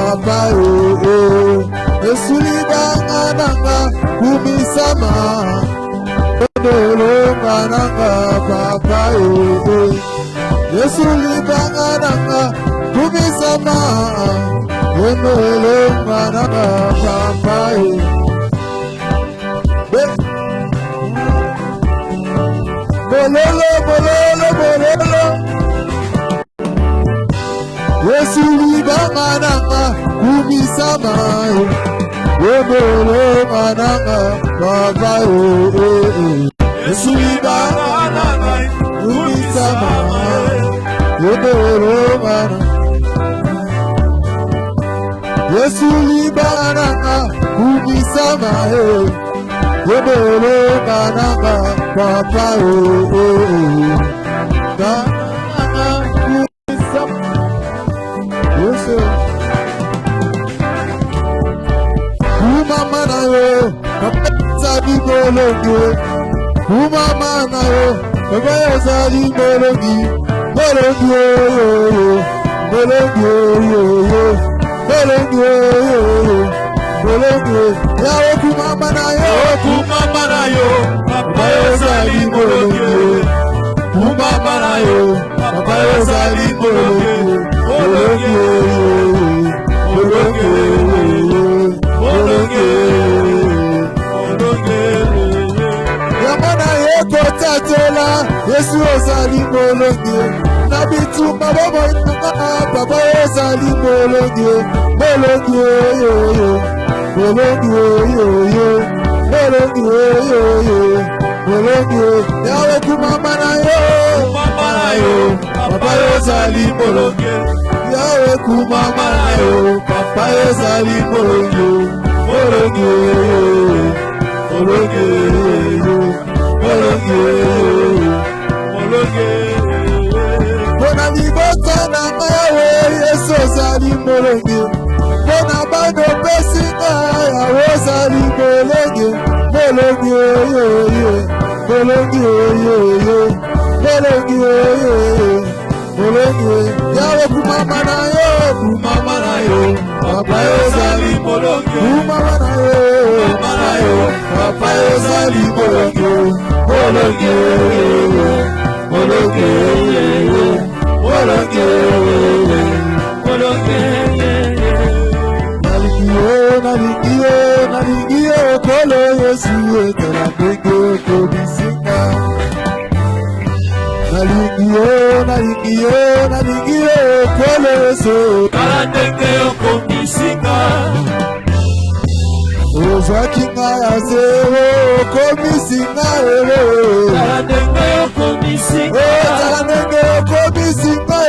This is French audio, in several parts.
papa Yesu libanga nanga kumisama Ondolonga nanga papa Yesu libanga nanga kumisama Ondolonga nanga papa Bololo bololo bololo Yesu libanga nanga kumisama Ondolonga nanga papa Yesu libanga nanga kumisama Ondolonga Yesu libanga nanga kumisama Ondolonga nanga papa Umama na yo, papa sabi bolongi. Umama na yo, papa sabi bolongi. Bolongi yo yo, bolongi yo yo, bolongi yo yo, bolongi. Ya kumama na yo, papa sabi bolongi. Umama na yo, papa sabi bolongi. Bolongi yo yo, bolongi yo yo. Yamana yeko tatela Yesu ozali bolongi na bitumba bobo inanga papa ozali bolongi bolongi yo yo bolongi yo yo bolongi yo yo bolongi yawe kumama na yo papa ozali bolongi yawe kumama na yo papa ozali bolongi bolongi bolongi bolongi bolongi bona libota na mawe Yesu ozali bolongi bona bando pesinga yawe ozali bolongi bolongi bolongi bolongi bolongi yawe kumama na yo papa ozali bolongi kumama na yo papa ozali bolongi bolongi bolongi bolongi bolongi nalingiyo kolo Yesu etala ndenge kobisinga nalingiyo kolo Yesu etala ndenge kobisinga Ozakinga ya zero komisinga talandenge komisinga talandenge komisinga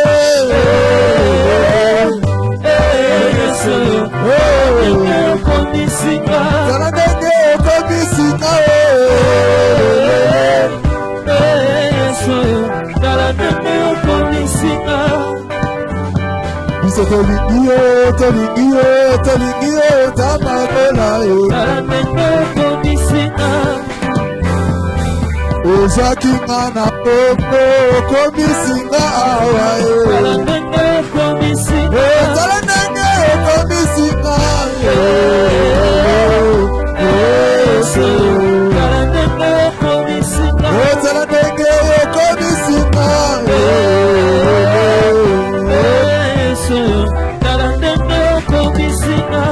Yesu talandenge komisinga talandenge komisinga Yesu talandenge komisinga Toligio, tamakola talandenge komisinga Ozakinga na poko komisinga awa talandenge komisinga talandenge komisinga Yesu talandenge komisinga talandenge komisinga Yesu talandenge komisinga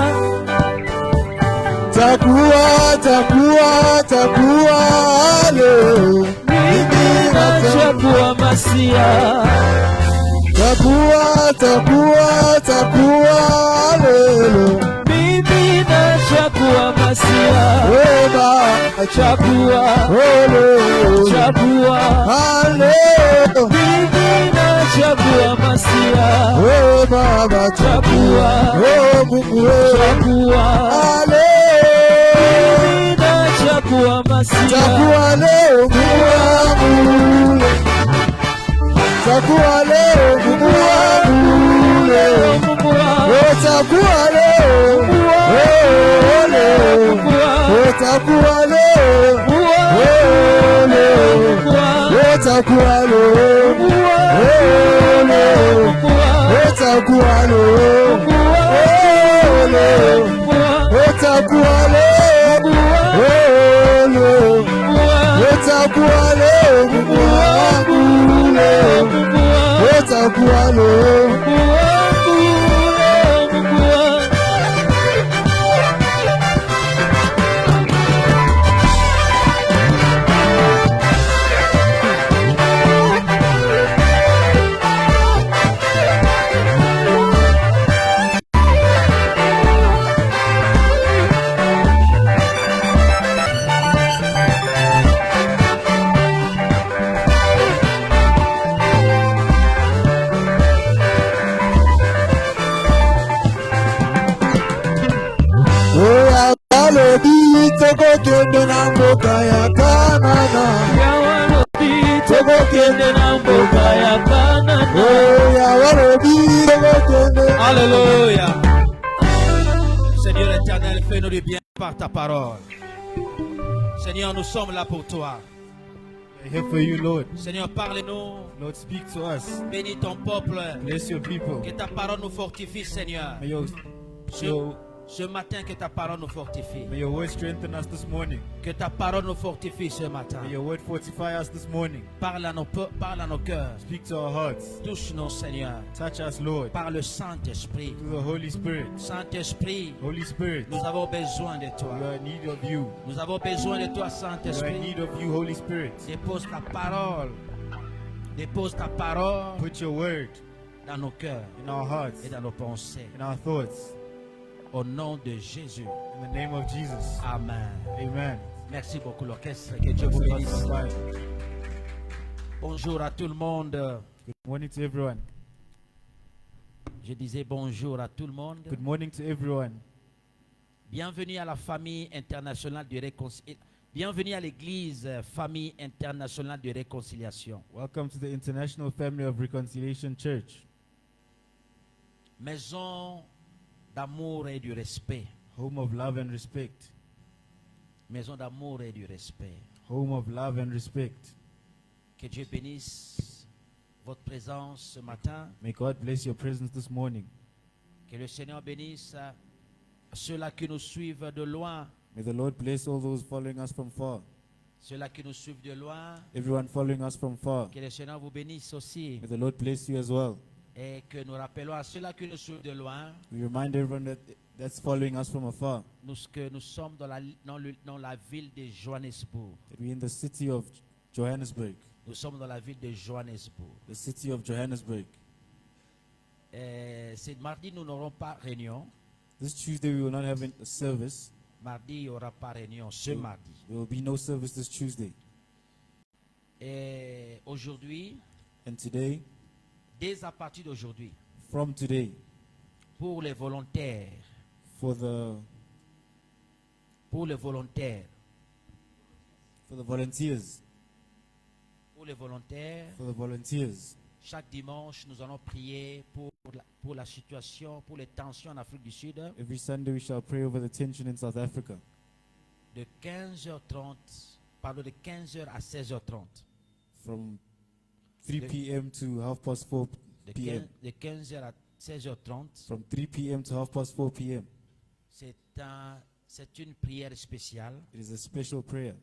takuwa leo mimi nachagua Masia takuwa leo mimi nachagua Masia wema chagua leo mimi nachagua Masia wema chagua Mungu chagua Chakua Masia Chakua leo Mungu wangu Chakua leo Mungu wangu Chakua leo Chakua leo Chakua leo kualo. Tokokende na mboka ya Kanana. Tokokende na mboka ya Kanana. Alléluia. Seigneur éternel, fais-nous du bien par ta parole. Seigneur, nous sommes là pour toi. We're here for you, Lord. Seigneur, parle-nous. Lord, speak to us. Bénis ton peuple. Bless your people. Que ta parole nous fortifie, Seigneur. Ce matin, que ta parole nous fortifie. May your word strengthen us this morning. Que ta parole nous fortifie ce matin. May your word fortify us this morning. Parle à nos cœurs. Speak to our hearts. Touche-nous, Seigneur. Touch us, Lord. Par le Saint-Esprit. Through the Holy Spirit. Saint-Esprit. Holy Spirit. Nous avons besoin de toi. We are in need of you. Nous avons besoin de toi, We Saint-Esprit. are in need of you, Holy Spirit. Dépose ta parole. Dépose ta parole Put your word dans nos cœurs in our hearts, et dans nos pensées. in our thoughts. Au nom de Jésus. In the name of Jesus. Amen. Amen. Merci beaucoup l'orchestre. Que Dieu vous bénisse. Bonjour à tout le monde. Good morning to everyone. Je disais bonjour à tout le monde. Good morning to everyone. Bienvenue à la famille internationale de réconciliation. Bienvenue à l'église famille internationale de réconciliation. Welcome to the International Family of Reconciliation Church. Maison d'amour et du respect. Home of love and respect. Maison d'amour et du respect. Home of love and respect. Que Dieu bénisse votre présence ce matin. May God bless your presence this morning. Que le Seigneur bénisse ceux-là qui nous suivent de loin. May the Lord bless all those following us from far. Ceux-là qui nous suivent de loin. Everyone following us from far. Que le Seigneur vous bénisse aussi. May the Lord bless you as well. Et que nous rappelons à ceux-là qui nous suivent de loin. We remind everyone that's following us from afar Que nous sommes dans la ville de Johannesburg. that we're in the city of Johannesburg. Nous sommes dans la ville de Johannesburg. The city of Johannesburg. C'est mardi, nous n'aurons pas réunion. This Tuesday we will not have a service. Mardi, il n'y aura pas réunion ce mardi. There will be no service this Tuesday. Et aujourd'hui, And today, dès à partir d'aujourd'hui, from today, pour les volontaires, for the volunteers, chaque dimanche, nous allons prier pour la situation, pour les tensions en Afrique du Sud. Every Sunday we shall pray over the tension in South Africa. De 15h à 16h30. From 3 p.m. to 4:30 p.m. De 15h à 16h30. From 3 p.m. to 4:30 p.m. C'est une prière spéciale. It is a special prayer.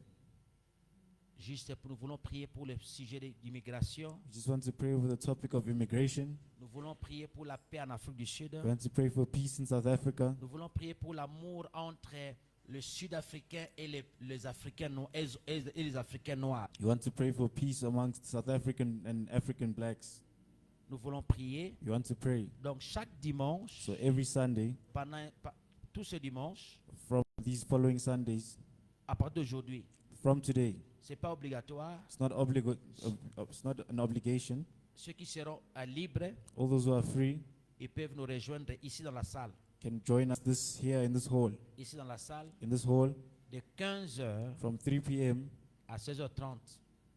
Juste nous voulons prier pour le sujet de l'immigration. We just want to pray over the topic of immigration. Nous voulons prier pour la paix en Afrique du Sud. We want to pray for peace in South Africa. Nous voulons prier pour l'amour entre le Sud-Africain et les Africains noirs. We want to pray for peace amongst South African and African blacks. Nous voulons prier. We want to pray. Donc chaque dimanche, So every Sunday, tout ce dimanche, from these following Sundays, à partir d'aujourd'hui, from today, c'est pas obligatoire. it's not an obligation. Ceux qui seront libres, All those who are free ils peuvent nous rejoindre ici dans la salle. can join us here in this hall. Ici dans la salle, In this hall, de 15h from 3 p.m. à 16h30.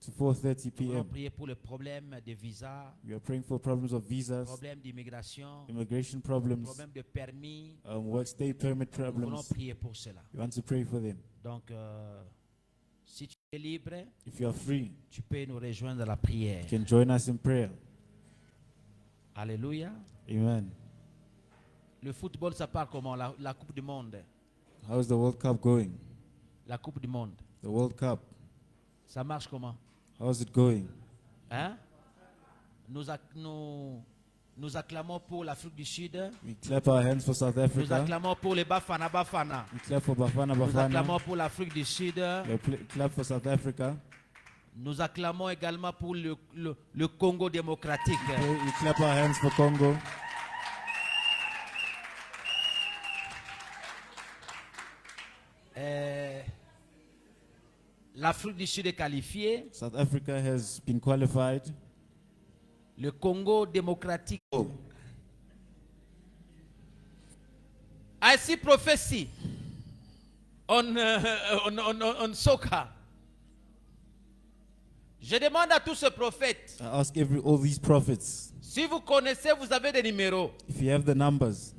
to 4:30 Nous allons p.m. prier pour les problèmes de visa, We are praying for problems of visas, problèmes d'immigration, immigration problems, problèmes de permis. work stay permit Nous voulons problems. prier pour cela. We want to pray for them. Donc, si tu es libre, If you are free, tu peux nous rejoindre dans la prière. you can join us in prayer. Alléluia. Amen. Le football, ça part comment? La Coupe du Monde. How's the World Cup going? La Coupe du Monde. The World Cup. Ça marche comment? How's it going? Hein? Nous acclamons pour l'Afrique du Sud. We clap our hands for South Nous Africa. acclamons pour les Bafana Bafana. We clap for Bafana Nous Bafana. acclamons pour l'Afrique du Sud. We clap for South Africa. Nous acclamons également pour le Congo démocratique. We clap our hands for Congo. L'Afrique du Sud est qualifiée. South Africa has been qualified. Le Congo démocratique. I see prophecy on soccer. Je demande à tous ces prophètes, I ask all these prophets, si vous connaissez, vous avez des numéros, if you have the numbers,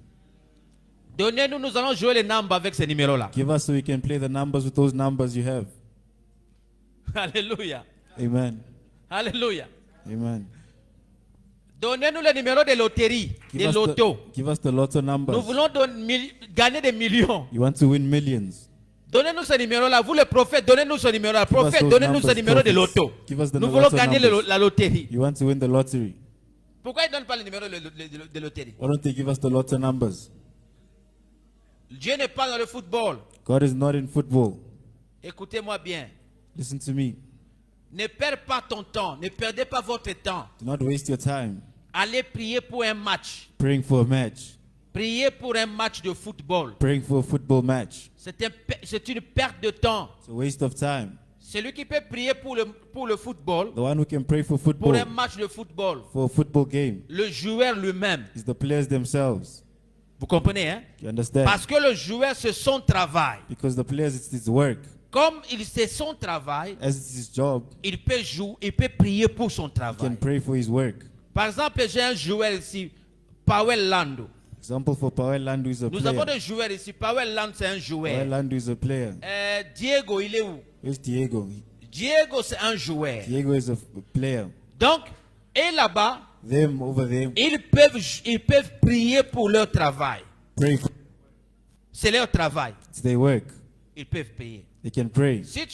donnez-nous, nous allons jouer les numbers avec ces numéros-là. give us so we can play the numbers with those numbers you have. Alléluia. Amen. Alléluia. Amen. Donnez-nous les numéros de loterie, des lotos. Give us the lotto numbers. Nous voulons gagner des millions. You want to win millions. Donnez-nous ce numéro-là. Vous les prophètes, donnez-nous ce numéro-là. Prophète, donnez-nous ce numéro de loto. Nous voulons gagner la loterie. You want to win the lottery. Pourquoi ils ne donnent pas le numéro de loterie? Why don't they give us the lotto numbers? Dieu n'est pas dans le football. God is not in football. Écoutez-moi bien. Listen to me. Ne perds pas ton temps. Ne perdez pas votre temps. Do not waste your time Allez prier pour un match. praying for a match. Priez pour un match de football. Praying for a football match. C'est une perte de temps. It's a waste of time. Celui qui peut prier pour le football, The one who can pray for pour football, un match de football, for a football game, le joueur lui-même. is the players themselves. Vous comprenez, hein? You understand? Parce que le joueur, c'est son travail. Because the players, it's his work. Comme c'est son travail, As it's his job, il peut jouer, il peut prier pour son he can travail. pray for his work. Par exemple, j'ai un joueur ici, Powell Lando. Example for Powell Landu is a Nous avons player. des joueurs ici. Powell Lando, c'est un Powell joueur. Landu is a player. Diego, il est où? Where's Diego? Diego, c'est un joueur. Diego is a player. Donc, et là-bas, Them over there, ils peuvent prier pour leur travail. pray for C'est leur travail. it's their work. Ils peuvent payer. They can pray. Si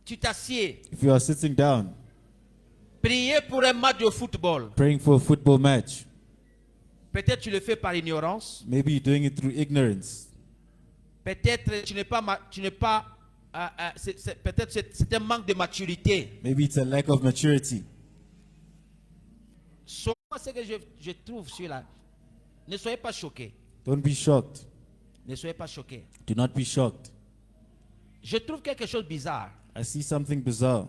tu t'assieds, If you are sitting down, prier pour un match de football, praying for a football match, peut-être tu le fais par ignorance. maybe you're doing it through ignorance. Peut-être peut-être c'est un manque de maturité. Maybe it's a lack of maturity. Soit ce que je trouve sur là. Ne soyez pas choqués. Don't be shocked. Ne soyez pas choqués. Do not be shocked. Je trouve quelque chose de bizarre. I see something bizarre.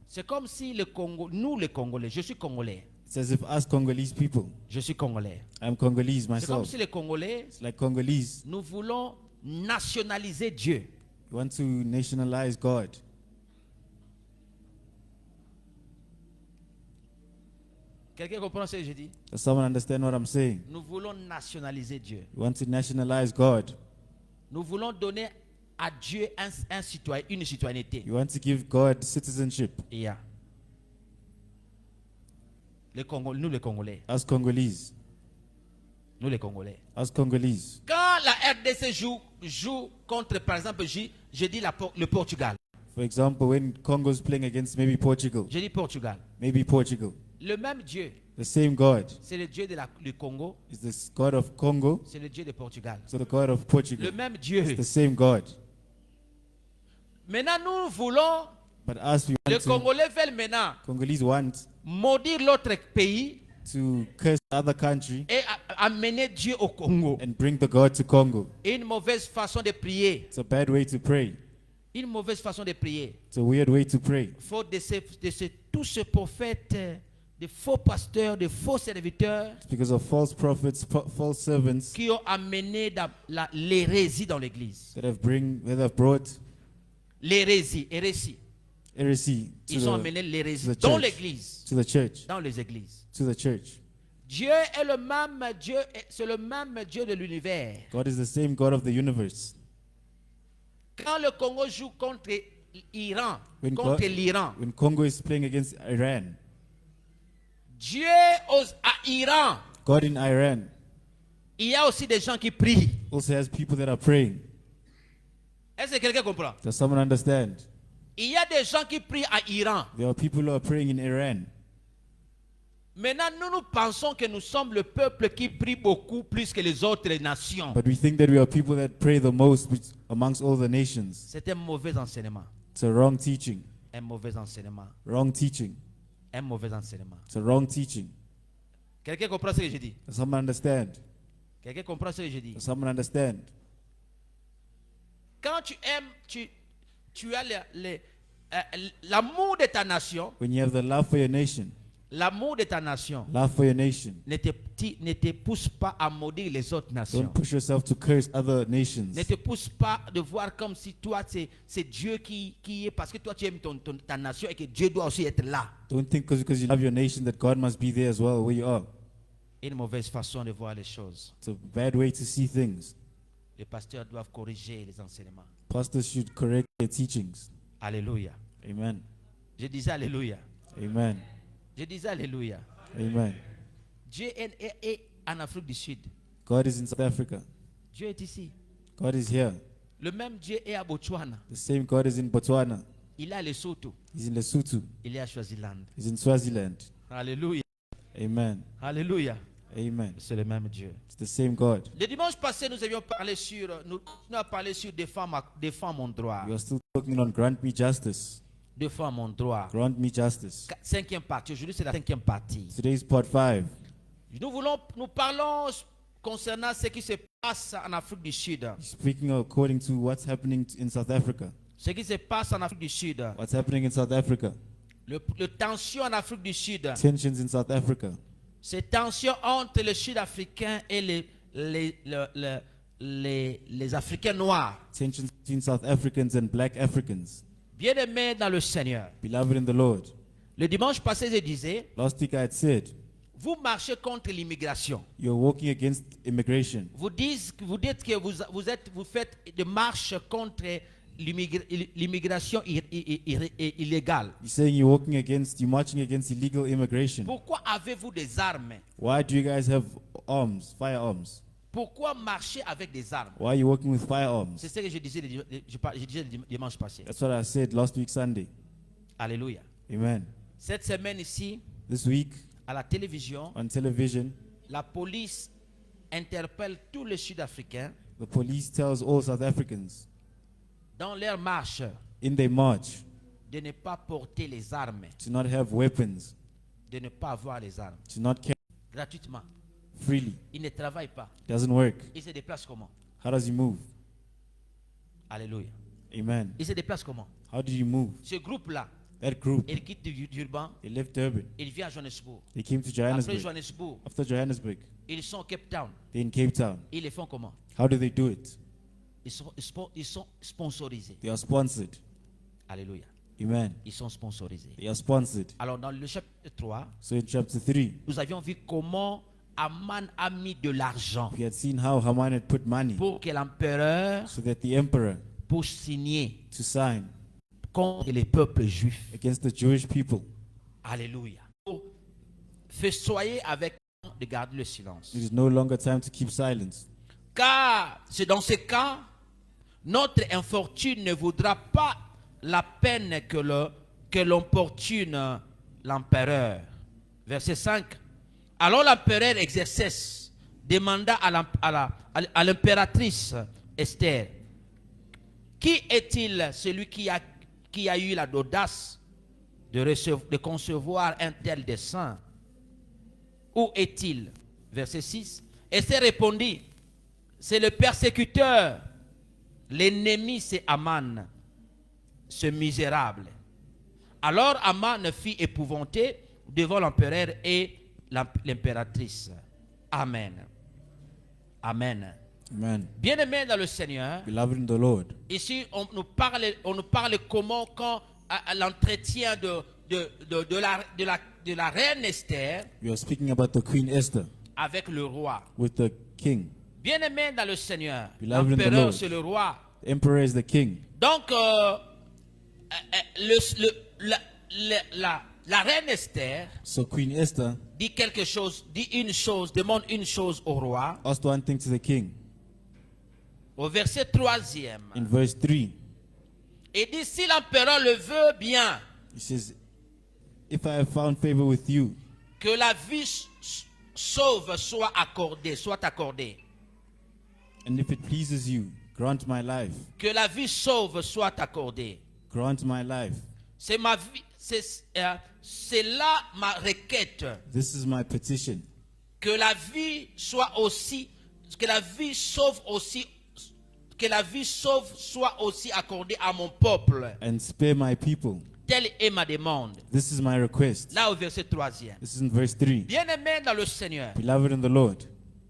C'est comme si le Congo, nous les Congolais, je suis Congolais. It's as if us Congolese people, Je suis Congolais. I'm Congolese C'est comme myself. si les Congolais, It's like Congolese. nous voulons nationaliser Dieu. You want to nationalize God. Quelqu'un comprend ce que je dis? Does someone understand what I'm saying? Nous voulons nationaliser Dieu. You want to nationalize God. Nous voulons donner à Dieu un citoyen, une citoyenneté. You want to give God citizenship. Yeah. Nous les Congolais. Us Congolese. Nous les Congolais. Us Congolese. Quand la RDC joue contre, par exemple, je dis le Portugal. For example, when Congo's playing against maybe Portugal. Je dis Portugal. Maybe Portugal. Le même Dieu, The same God c'est le Dieu du Congo, is the God of Congo. c'est le Dieu de Portugal. So the God of Le Portugal même is Dieu. the same God. Maintenant, nous voulons, But us, we les want to, Congolais veulent maintenant Congolese want maudire l'autre pays to curse the other country et amener Dieu au Congo. and bring the God to Congo. Une mauvaise façon de prier. It's a bad way to pray. Une mauvaise façon de prier. It's a weird way to pray. Faute tous ces prophètes, de faux pasteurs, de faux serviteurs It's because of false prophets, false servants qui ont amené l'hérésie dans l'église. that have brought Hérésie. heresy Ils ont amené to l'hérésie the dans church. l'église. To the church. Dans les églises. To the church. Dieu est le même Dieu, c'est le même Dieu de l'univers. God is the same God of the universe. Quand le Congo joue contre l'Iran, When when Congo is playing against Iran, Dieu à Iran, God in Iran il y a aussi des gens qui prient. also has people that are praying. Est-ce que quelqu'un comprend? Does someone understand? Il y a des gens qui prient à Iran. There are people who are praying in Iran. Maintenant, nous pensons que nous sommes le peuple qui prie beaucoup plus que les autres nations. But we think that we are people that pray the most amongst all the nations. C'est un mauvais enseignement. It's a wrong teaching. Un mauvais enseignement. Wrong teaching. Un mauvais enseignement. It's a wrong teaching. Quelqu'un comprend ce que je dis? Does someone understand? Quelqu'un comprend ce que je dis? Does someone understand? Quand tu aimes, tu as l'amour de ta nation. When you have the love for your nation, L'amour de ta nation love for your nation, ne te pousse pas à maudire les autres nations. don't push yourself to curse other nations. Ne te pousse pas de voir comme si toi c'est Dieu qui est, parce que toi tu aimes ta nation et que Dieu doit aussi être là. Don't think because you love your nation that God must be there as well where you are. Une mauvaise façon de voir les choses. It's a bad way to see things. Les pasteurs doivent corriger les enseignements. Pastors should correct their teachings. Alléluia. Amen. Je disais Alléluia. Amen. Je disais Alléluia. Amen. Dieu est en Afrique du Sud. God is in South Africa. Dieu est ici. God is here. Le même Dieu est à Botswana. The same God is in Botswana. Il est à Lesotho. He's in Lesotho. Il est à Swaziland. He's in Swaziland. Alléluia. Amen. Alléluia. Amen. C'est le même Dieu. It's the same God. Le dimanche passé, nous avions parlé sur, nous avons parlé sur défends mon droit. We are still talking on grant me justice. Défends mon droit. Grant me justice. Cinquième partie. Aujourd'hui, c'est la cinquième partie. Today's part 5. Nous parlons concernant ce qui se passe en Afrique du Sud. Speaking according to what's happening in South Africa. Ce qui se passe en Afrique du Sud. What's happening in South Africa. Le tension en Afrique du Sud. Tensions in South Africa. Ces tensions entre les Sud-Africains et les Africains noirs. Tensions between South Africans and black Africans. Bien-aimés dans le Seigneur. Beloved in the Lord. Le dimanche passé, je disais, Last week I had said, vous marchez contre l'immigration. you're walking against immigration. Vous dites que vous faites des marches contre l'immigration illégale. You're saying you're marching against illegal immigration. Pourquoi avez-vous des armes? Why do you guys have arms, firearms? Pourquoi marcher avec des armes? Why are you working with firearms? C'est ce que je disais le dimanche passé. That's what I said last week Sunday. Alléluia. Amen. Cette semaine ici, This week à la télévision, on television, la police interpelle tous les Sud-Africains the police tells all South Africans dans leur marche in their march de ne pas porter les armes, to not have weapons, de ne pas avoir les armes to not carry gratuitement. freely. Ils ne travaillent pas. Doesn't work. Ils se déplacent comment? How does he move? Alléluia. Amen. Ils se déplacent comment? How do you move? Ce groupe-là, That group, il quitte Durban, they left Durban. il vient à Johannesburg. They came to Après Johannesburg. Johannesburg, After Johannesburg, ils sont au Cape Town. they're in Cape Town. Ils le font comment? How do they do it? Ils sont sponsorisés. They are sponsored. Alléluia. Amen. Ils sont sponsorisés. They are sponsored. Alors dans le chapitre 3, So in chapter 3, nous avions vu comment Aman a mis de l'argent we had seen how Haman had put money pour que l'empereur so that the emperor puisse signer to sign contre les peuples juifs. against the Jewish people. Alléluia. Soyez avec de garder le silence. It is no longer time to keep silence. Car c'est dans ce cas, notre infortune ne voudra pas la peine que l'emportune l'empereur. Verset 5. Alors l'empereur Xerxès demanda à l'impératrice Esther, qui est-il celui qui a eu l'audace de concevoir un tel dessein? Où est-il? Verset 6. Esther répondit, c'est le persécuteur. L'ennemi, c'est Aman, ce misérable. Alors Aman fut épouvanté devant l'empereur et l'impératrice. Amen. Amen. Amen. Bien-aimés dans le Seigneur, Beloved in the Lord, ici on nous parle comment quand à l'entretien de la reine Esther we are speaking about the Queen Esther avec le roi. with the king. Bien-aimés dans le Seigneur, Beloved in the l'empereur Lord. c'est le roi. The emperor is the king. Donc la reine Esther So Queen Esther dit quelque chose, demande une chose au roi. asked one thing to the king. Au verset 3e, In verse 3, il dit si l'empereur le veut bien, he says, if I have found favor with you, Que la vie sauve soit accordée. And if it pleases you, grant my life. Que la vie sauve soit accordée. Grant my life. C'est ma vie, c'est là ma requête. This is my petition. Que la vie soit aussi, que la vie sauve aussi, que la vie sauve soit aussi accordée à mon peuple. And spare my people. Telle est ma demande. This is my request. Là au verset 3e. This is in verse 3. Bien-aimé dans le Seigneur, Beloved in the Lord,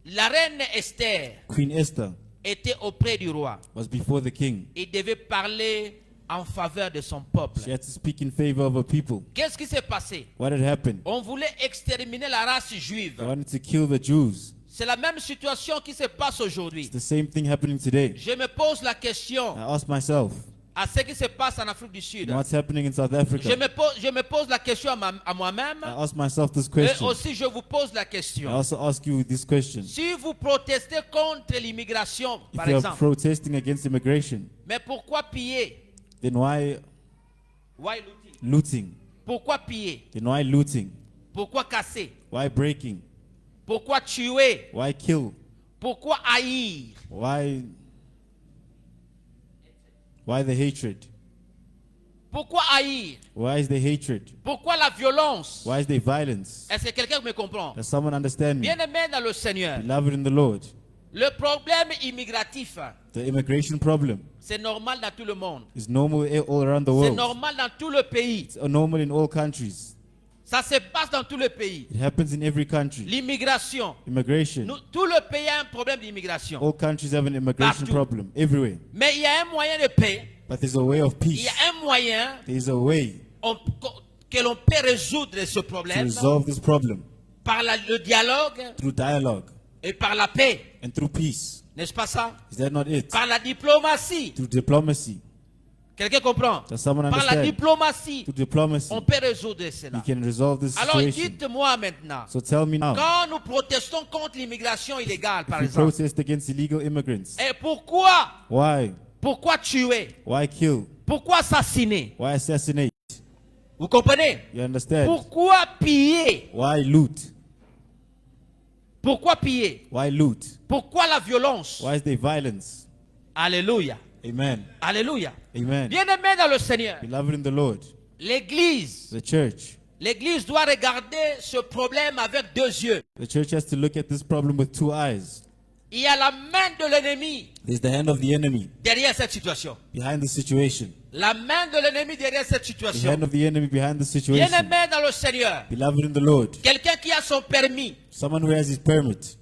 la reine Esther Queen Esther était auprès du roi. was before the king. Il devait parler en faveur de son peuple. She had to speak in favor of her people. Qu'est-ce qui s'est passé? What had happened? On voulait exterminer la race juive. They wanted to kill the Jews. C'est la même situation qui se passe aujourd'hui. It's the same thing happening today. Je me pose la question I ask myself, à ce qui se passe en Afrique du Sud. what's happening in South Je Africa? me pose la question à moi-même. I ask myself this Et question. aussi je vous pose la I question. also ask you this question. Si vous protestez contre l'immigration, If par you are exemple, protesting against immigration, mais pourquoi piller? then why Why looting? looting? Pourquoi piller? Then why looting? Pourquoi casser? Why breaking? Pourquoi tuer? Why kill? Pourquoi haïr? Why the hatred? Pourquoi haïr? Why is there hatred? Pourquoi la violence? Why is there violence? Est-ce que quelqu'un me comprend? Does someone understand me? Bien-aimé dans le Seigneur, Beloved in the Lord, le problème immigratif, the immigration problem c'est normal dans tout le monde. is normal all around the C'est world. normal dans tout le pays. It's normal in all countries. Ça se passe dans tout le pays. It happens in every country. L'immigration. Immigration. Tout le pays a un problème d'immigration. All countries have an immigration Partout. problem everywhere. Mais il y a un moyen de paix. But there's a way of Il y peace. a un moyen There's a way que l'on peut résoudre ce to problème resolve this problem par le dialogue through dialogue et par la paix. and through peace. N'est-ce pas ça? Is that not it? Par la diplomatie. Through diplomacy. Quelqu'un comprend? Does someone Par la understand? diplomatie, Through diplomacy, on peut résoudre you cela. can resolve this Alors situation. dites-moi maintenant, So tell me now, quand nous protestons contre l'immigration illégale, par if you exemple, protest against illegal immigrants, et pourquoi? why? Pourquoi tuer? Why kill? Pourquoi assassiner? Why assassinate? Vous comprenez? You understand? Pourquoi piller? Why loot? Pourquoi piller? Why loot? Pourquoi la violence? Why is there violence? Alléluia. Amen. Alléluia. Amen. Bien-aimé dans le Seigneur, Beloved in the Lord, l'Église the church doit regarder ce problème avec deux yeux. The church has to look at this problem with two eyes. Il y a la main de l'ennemi There's the hand of the enemy derrière cette situation. behind the situation. La main de l'ennemi derrière cette The situation. hand of the enemy behind the situation. Bien-aimé dans le Seigneur, Beloved in the Lord, quelqu'un qui a son permis, someone who has his permit.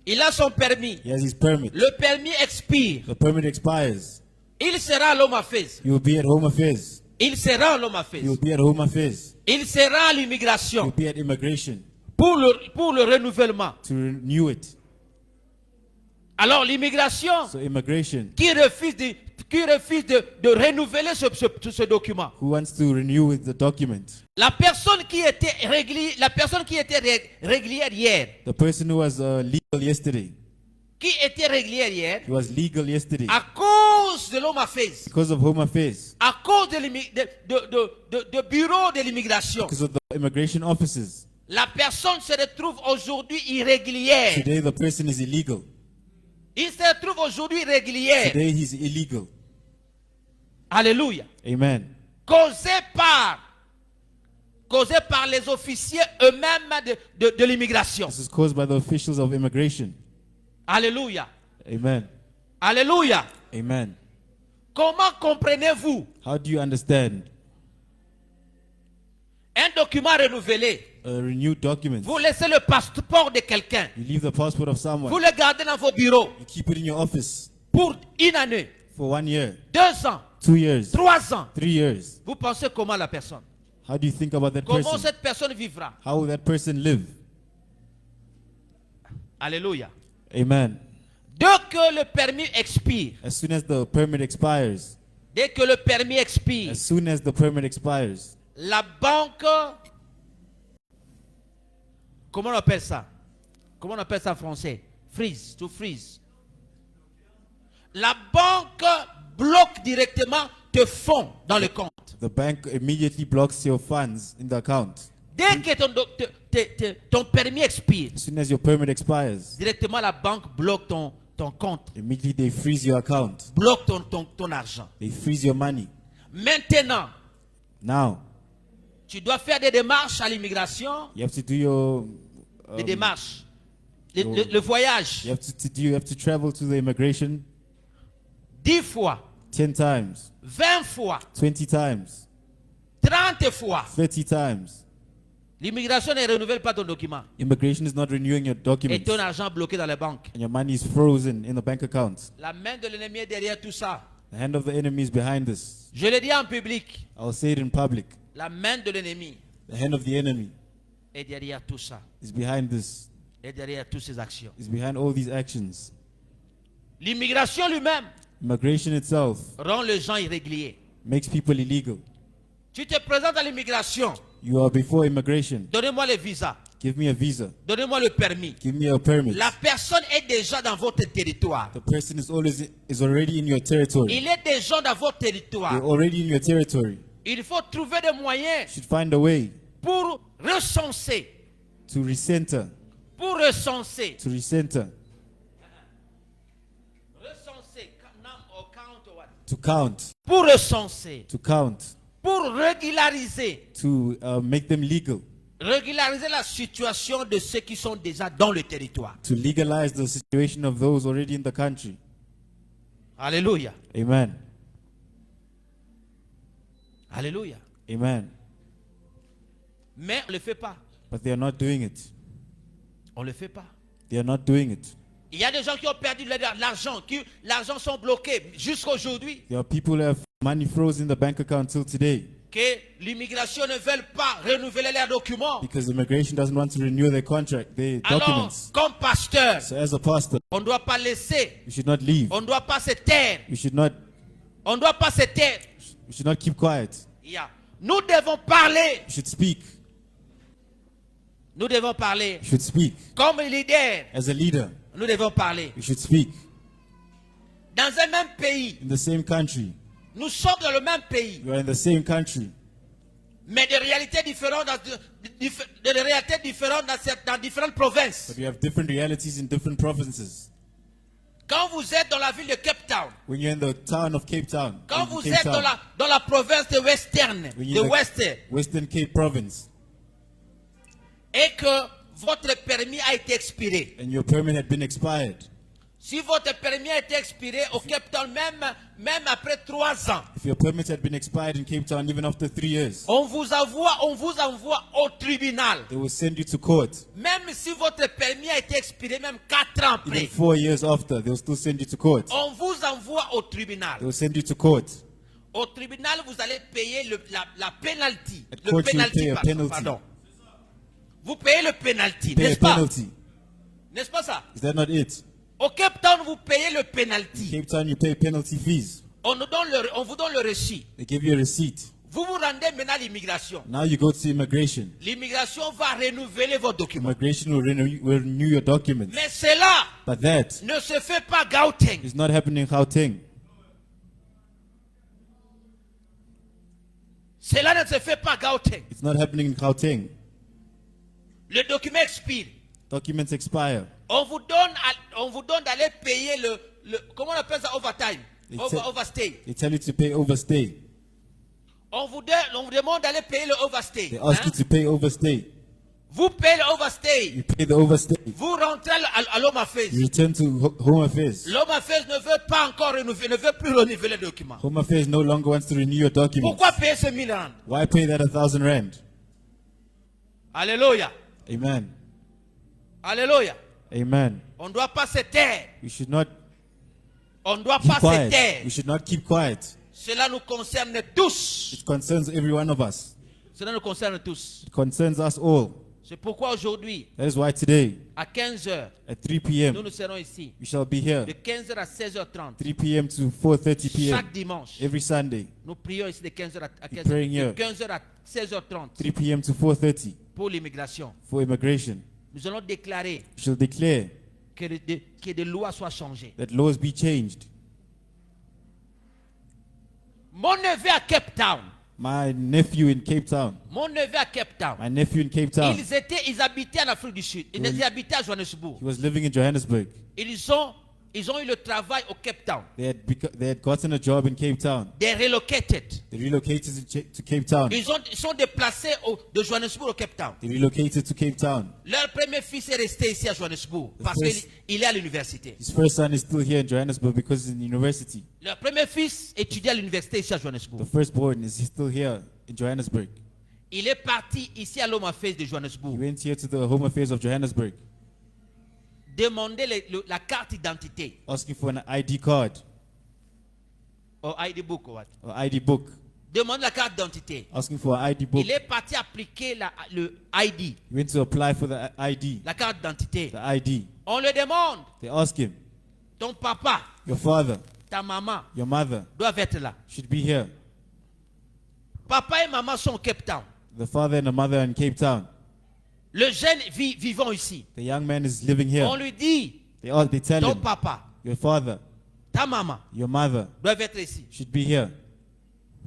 il a son permis. He has his permit. Le permis expire. The permit expires. Il sera à l'homme affairs. He will be at Home Affairs. Il sera à l'homme affairs. He will be at Home Affairs. Il sera à He will l'immigration be at immigration pour le renouvellement. to renew it. Alors l'immigration So immigration, qui refuse de renouveler ce document. who wants to renew the document? La personne qui était régulière hier, The person who was legal yesterday. He was legal yesterday. à cause de l'homme affairs, Because of Home Affairs. à cause de bureau de l'immigration, Because of the immigration offices. la personne se retrouve aujourd'hui irrégulière. Today the person is illegal. Il se retrouve aujourd'hui irrégulière. Today he's illegal. Alléluia. Amen. Causé par les officiers eux-mêmes de l'immigration. This is caused by the officials of immigration. Alléluia. Amen. Alléluia. Amen. Comment comprenez-vous How do you understand un document renouvelé? a renewed document? Vous laissez le passeport de quelqu'un. You leave the passport of Vous someone. le gardez dans vos bureaux You keep it in your office pour une année, for 1 year, 2 ans, 2 years, 3 ans. 3 years. Vous pensez comment la personne? How do you think about that Comment person? cette personne vivra? How will that person live? Alléluia. Amen. Dès que le permis expire, As soon as the permit expires, dès que le permis expire, as soon as the permit expires, la banque, comment on appelle ça? Comment on appelle ça en français? Freeze, to freeze. La banque bloque directement tes fonds dans le compte. the bank immediately blocks your funds in the account. Dès que ton permis expire, As soon as your permit expires, directement la banque bloque ton compte, immediately they freeze your account. bloque ton argent. They freeze your money. Maintenant, Now, tu dois faire des démarches à l'immigration, you have to do your des démarches, le voyage, you have to travel to the immigration 10 fois, 10 times, 20 fois, 20 times, 30 fois. 30 times. L'immigration ne renouvelle pas ton document. Immigration is not renewing your Et documents, ton argent bloqué dans les banques. and your money is frozen in the bank account. La main de l'ennemi est derrière tout ça. The hand of the enemy is behind this. Je le dis en public. I'll say it in public. La main de l'ennemi The hand of the enemy est derrière tout ça. is behind this. Est derrière toutes ces actions. Is behind all these actions. L'immigration lui-même Immigration itself rend les gens irréguliers. makes people illegal. Tu te présentes à l'immigration. You are before immigration. Donnez-moi le visa. Give me a visa. Donnez-moi le permis. Give me a permit. La personne est déjà dans votre territoire. The person is already in your territory. Il est déjà dans votre territoire. They're already in your territory. Il faut trouver des moyens You should find a way pour recenser. to recenter. Pour recenser. To recenter. Recenser. Count or what? To count. Pour recenser. To count. Pour régulariser. To make them legal. Régulariser la situation de ceux qui sont déjà dans le territoire. To legalize the situation of those already in the country. Alléluia. Amen. Alléluia. Amen. Mais on ne le fait pas. But they are not doing it. On ne le fait pas. They are not doing it. Il y a des gens qui ont perdu l'argent, l'argent sont bloqués jusqu'à aujourd'hui. There are people who have money frozen in the bank account till today. Que l'immigration ne veut pas renouveler leurs documents. Because immigration doesn't want to renew their contract, their Alors, documents. comme pasteur, So as a pastor, on ne doit pas laisser, you should not leave. on ne doit pas se taire, You should not on ne doit pas se taire. you should not keep quiet. Yeah. Nous devons parler, You should speak. nous devons parler. You should speak. Comme leader, As a leader, nous devons parler. you should speak. Dans un même pays, In the same country. nous sommes dans le même pays, You are in the same country. mais de réalités différentes de réalités différentes dans différentes provinces. But you have different realities in different provinces. Quand vous êtes dans la ville de Cape Town, When you're in the town of Cape Town, quand in vous Cape êtes Town, dans la province de Western, when de you're in West, the Western Cape Province, et que votre permis a été expiré. and your permit had been expired, Si votre permis a été expiré au Cape Town, même après 3 ans, if your permit had been expired in Cape Town even after 3 years, on vous envoie au tribunal. they will send you to court. Même si votre permis a été expiré, même 4 ans Even après, 4 years after, they will still send you to court. on vous envoie au tribunal. They will send you to court. Au tribunal, vous allez payer la penalty. At Le court, you penalty, pay a penalty. pardon. Vous payez le penalty, Pay a n'est-ce pas? penalty. N'est-ce pas ça? Is that not it? Au Cape Town, vous payez le penalty. Cape Town, you pay penalty fees. On vous donne le reçu. They give you a receipt. Vous vous rendez maintenant à l'immigration. Now you go to immigration. L'immigration va renouveler vos documents. Immigration will renew your documents. Mais cela But that ne se fait pas Gauteng. is not happening in Gauteng. Cela ne se fait pas Gauteng. It's not happening in Gauteng. Le document expire. Documents expire. On vous donne d'aller payer comment on appelle ça, overtime, overstay. They tell you to pay overstay. On vous demande d'aller payer le overstay. They ask you to pay overstay. Vous payez le overstay. You pay the overstay. Vous rentrez à l'Home Affairs. You return to Home Affairs. L'Home Affairs ne veut pas encore renouveler, ne veut plus renouveler le document. Home Affairs no longer wants to renew your documents. Pourquoi payer ce 1000 rand? Why pay that 1,000 rand? Alléluia. Amen. Alléluia. Amen. On ne doit pas se taire. We should not On ne doit keep pas se quiet. taire. We should not keep quiet. Cela nous concerne tous. It concerns every one of us. Cela nous concerne tous. It concerns us all. C'est pourquoi aujourd'hui, That is why today, à 15h, at 3 p.m., nous serons ici. we shall be here. De 15h à 16h30. 3 p.m. to 4:30 p.m. Chaque dimanche. every Sunday. Nous prions ici de 15h à We're praying 15h. here. De 15h à 16h30 3 p.m. to 4:30 pour l'immigration. for immigration. Nous allons déclarer We shall declare que des lois soient changées. that laws be changed. Mon neveu à Cape Town, My nephew in Cape Town. Mon neveu à Cape Town. My nephew in Cape Town. Ils habitaient en Afrique du Sud. Ils habitaient à Johannesburg. He was living in Johannesburg. Ils ont eu le travail au Cape Town. They had gotten a job in Cape Town. They relocated. They relocated to Cape Town. Ils sont déplacés de Johannesburg au Cape Town. They relocated to Cape Town. Leur premier fils est resté ici à Johannesburg parce qu'il est à l'université. His first son is still here in Johannesburg because he's in university. Leur premier fils étudie à l'université ici à Johannesburg. The firstborn is still here in Johannesburg. Il est parti ici à l'Home Affairs de Johannesburg. He went here to the Home Affairs of Johannesburg. Demander la carte d'identité. Asking for an ID card. Or ID book or what? Or ID book. Demande la carte d'identité. Asking for an ID book. Il est parti appliquer le ID. He went to apply for the ID. La carte d'identité. The ID. On le demande. They ask him. Ton papa. Your father. Ta maman. Your mother. Doivent être là. Should be here. Papa et maman sont au Cape Town. The father and the mother are in Cape Town. Le jeune vivant ici. The young man is living here. On lui dit. They tell ton him. Papa. Your father. Ta maman. Your mother. Doivent être ici. Should be here.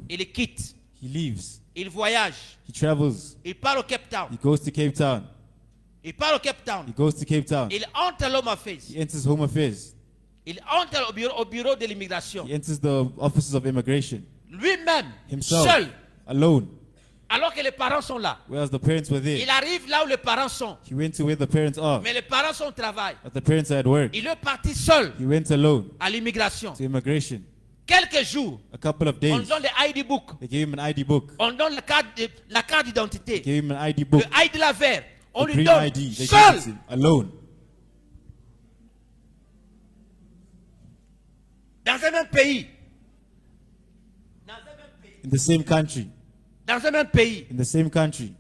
Il quitte. He leaves. Il voyage. He travels. Il part au Cape Town. He goes to Cape Town. Il part au Cape Town. He goes to Cape Town. Il entre à l'Home Affairs. He enters Home Affairs. Il entre au bureau de l'immigration. He enters the offices of immigration. Lui-même, Himself, seul, alone. alors que les parents sont là. Whereas the parents were there. Il arrive là où les parents sont. He went to where the parents are. Mais les parents sont au travail. But the parents are at work. Il est parti seul He went alone à l'immigration. to immigration. Quelques jours, A couple of on days. donne le ID book. They gave him an ID book. On donne la carte d'identité. They gave him an ID book. Le ID la vert. On The lui green donne ID. They seul. gave it to him alone. Dans un même pays. Dans un même pays. In the same country. Dans un même pays. In the same country.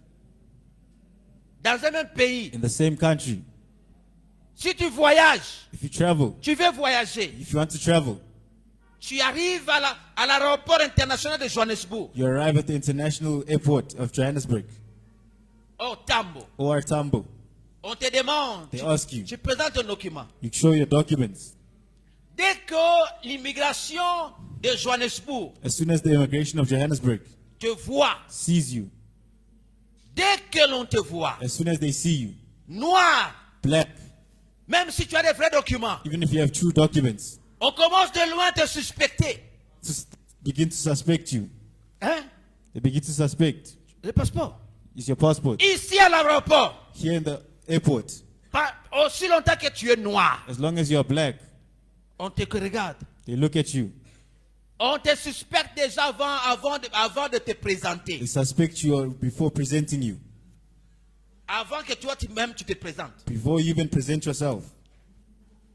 Dans un même pays. In the same country. Si tu voyages, If you travel, tu veux voyager, if you want to travel, tu arrives à l'aéroport international de Johannesburg. you arrive at the international airport of Johannesburg Oh, Tambo. or Tambo. On te demande. They ask you. Tu présentes un document. You show your documents. Dès que l'immigration de Johannesburg As soon as the immigration of Johannesburg te voit, sees you, dès que l'on te voit, as soon as they see you, noir, black, même si tu as des vrais documents, even if you have true documents, on commence de loin à te suspecter. begin to suspect you. Hein? They begin to suspect. Le passeport. It's your passport. Ici à l'aéroport, Here in the airport, pas aussi longtemps que tu es noir, as long as you're black, on te regarde. they look at you. On te suspecte déjà avant de te présenter. They suspect you before presenting you. Avant que toi-même tu te présentes. Before you even present yourself.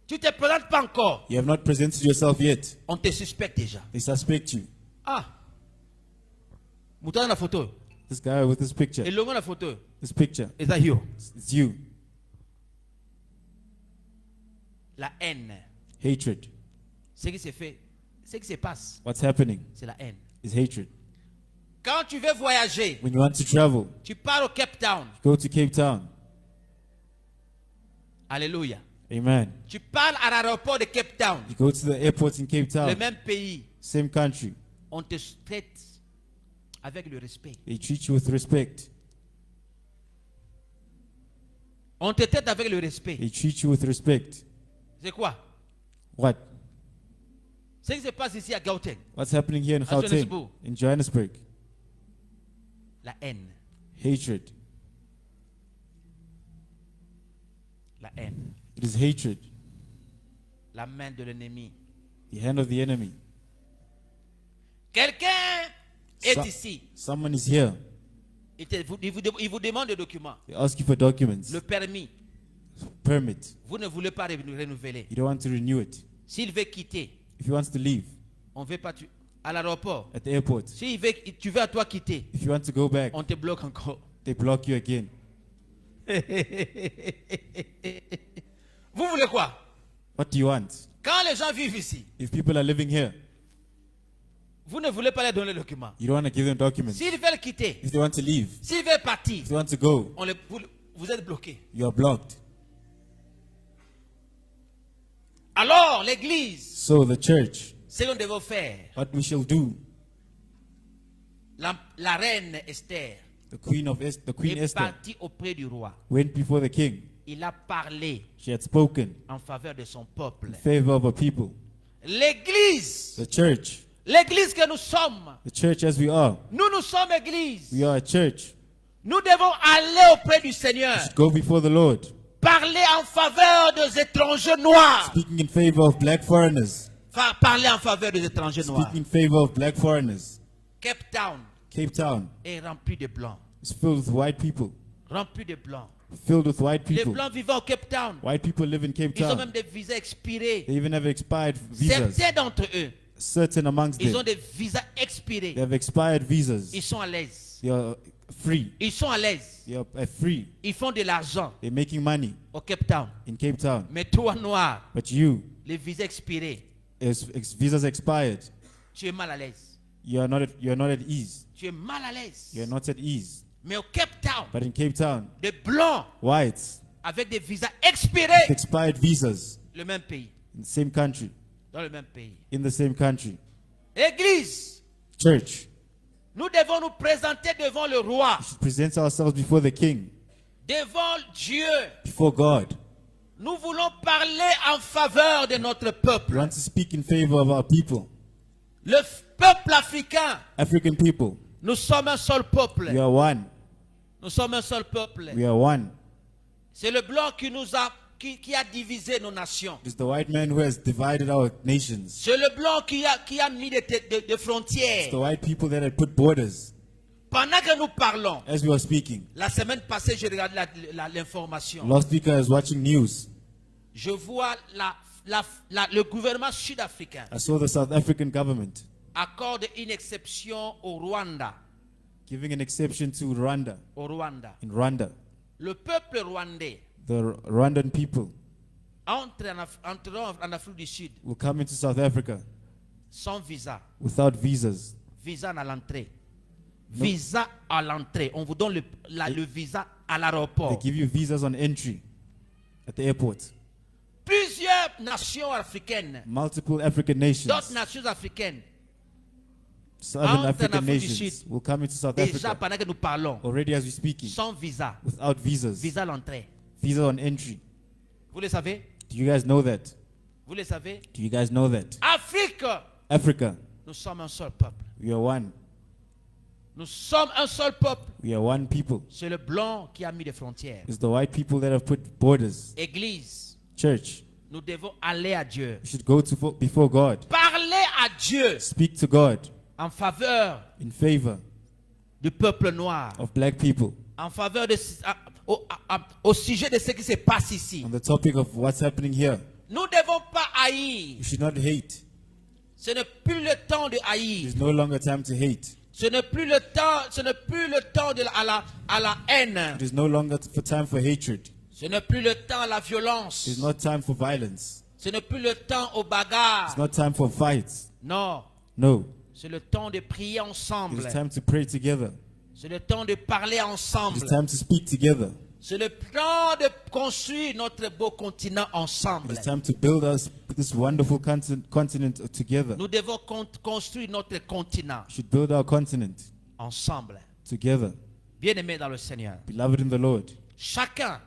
Tu ne te présentes pas encore. You have not presented yourself yet. On te suspecte déjà. They suspect you. Ah. Mouton la photo. This guy with this picture. Et le la photo. This picture. Is that you? It's you. La haine. Hatred. Ce qui se fait, ce qui se passe, What's happening c'est la haine. is hatred. Quand tu veux voyager, When you want to travel, tu pars au Cape Town. go to Cape Town. Alléluia. Amen. Tu parles à l'aéroport de Cape Town. You go to the airport in Cape Le Town. même pays. Same country. On te traite avec le respect. They treat you with respect. On te traite avec le respect. They treat you with respect. C'est quoi? What? Ce qui se passe ici à Gauteng. What's happening here in À Gauteng? Johannesburg. In Johannesburg. La haine. Hatred. La haine. It is hatred. La main de l'ennemi. The hand of the enemy. Quelqu'un est So- ici. Someone is here. Il vous demande des documents. They ask you for documents. Le permis. Permit. Vous ne voulez pas renouveler. You don't want to renew it. S'il veut quitter, If he wants to leave on veut pas à l'aéroport. at the airport, Si tu veux à toi quitter, if you want to go back, on te bloque encore. they block you again. Vous voulez quoi? What do you want? Quand les gens vivent ici, If people are living here, vous ne voulez pas leur donner les documents. you don't want to give them documents. S'ils veulent quitter, If they want to leave, s'ils veulent partir, if they want to go, vous êtes bloqués. you are blocked. Alors, l'église, So the church, ce qu'on devait faire, what we shall do, la reine Esther the Queen est Esther, partie auprès du roi. went before the king. Il a parlé She had spoken en faveur de son peuple. in favor of her people. L'église, The church, l'église que nous sommes, the church as we are, nous sommes église. we are a church. Nous devons aller auprès du Seigneur, We should go before the Lord, parler en faveur des étrangers noirs. speaking in favor of black foreigners. Parler en faveur des étrangers noirs. Speaking in favor of black foreigners. Cape Town Cape Town est rempli de blancs. is filled with white people. Rempli de blancs. Filled with white Les people. blancs vivant au Cape Town, White people live in Cape ils ont Town. même des visas expirés. They even have expired visas. Certains d'entre eux, Certain amongst ils ont them, des visas expirés. they have expired visas. Ils sont à l'aise. They are free. Ils sont à l'aise. They are free. Ils font de l'argent They're making money au Cape Town. in Cape Town. Mais toi, noir, But you, les visas expirés, visas expired. tu es mal à l'aise. You are not at ease. Tu es mal à l'aise. You are not at ease. Mais au Cape Town, But in Cape Town, des blancs whites avec des visas expirés, expired visas le même pays, in the same country. dans le même pays. In the same country. Église, Church, nous devons nous présenter devant le roi, we should present ourselves before the king, devant Dieu. before God. Nous voulons parler en faveur de notre peuple. We want to speak in favor of our people, Le peuple africain, African people. nous sommes un seul peuple. We are one. Nous sommes un seul peuple. We are one. C'est le blanc qui a divisé nos nations. It's the white man who has divided our nations. C'est le blanc qui a mis des frontières. It's the white people that had put borders. Pendant que nous parlons, As we were speaking, la semaine passée, j'ai regardé l'information. last week I was watching news. Je vois le gouvernement sud-africain I saw the South African government accorde une exception au Rwanda. giving an exception to Rwanda. Au Rwanda. In Rwanda, Le peuple rwandais the Rwandan people entreront en Afrique du Sud will come into South Africa sans visa. without visas. Visa à l'entrée. Visa à l'entrée. On vous donne le visa à They l'aéroport. give you visas on entry at the airport. Plusieurs nations africaines, Multiple African d'autres nations, nations africaines, Southern Entre en African Afrique du nations Sud. will come into South déjà Africa pendant que nous parlons, already as we're speaking sans visa. without visas. Visa à l'entrée. Visa on entry. Vous le savez? Do you guys know that? Vous le savez? Do you guys know that? Afrique, Africa, nous sommes un seul peuple. we are one. Nous sommes un seul peuple. We are one people. C'est le blanc qui a mis des frontières. It's the white people that have put borders. Église, Church, nous devons aller à Dieu. we should go before God. Parler à Dieu Speak to God en faveur in favor du peuple noir. of black people En faveur au sujet de ce qui se passe ici. on the topic of what's happening here. Nous ne devons pas haïr. We should not hate. Ce n'est plus le temps de haïr. There's no longer time to hate. Ce n'est plus le temps à la haine. It is no longer time for hatred. Ce n'est plus le temps à la violence. It's not time for violence. Ce n'est plus le temps aux bagarres. It's not time for fights. Non, No. c'est le temps de prier It ensemble. is time to pray together. C'est le temps de parler It ensemble. is time to speak together. C'est le temps de construire notre beau continent It ensemble. is time to build us this wonderful continent together. Nous devons construire notre continent We should build our continent ensemble. together. Bien-aimés dans le Seigneur, Beloved in the Lord, chacun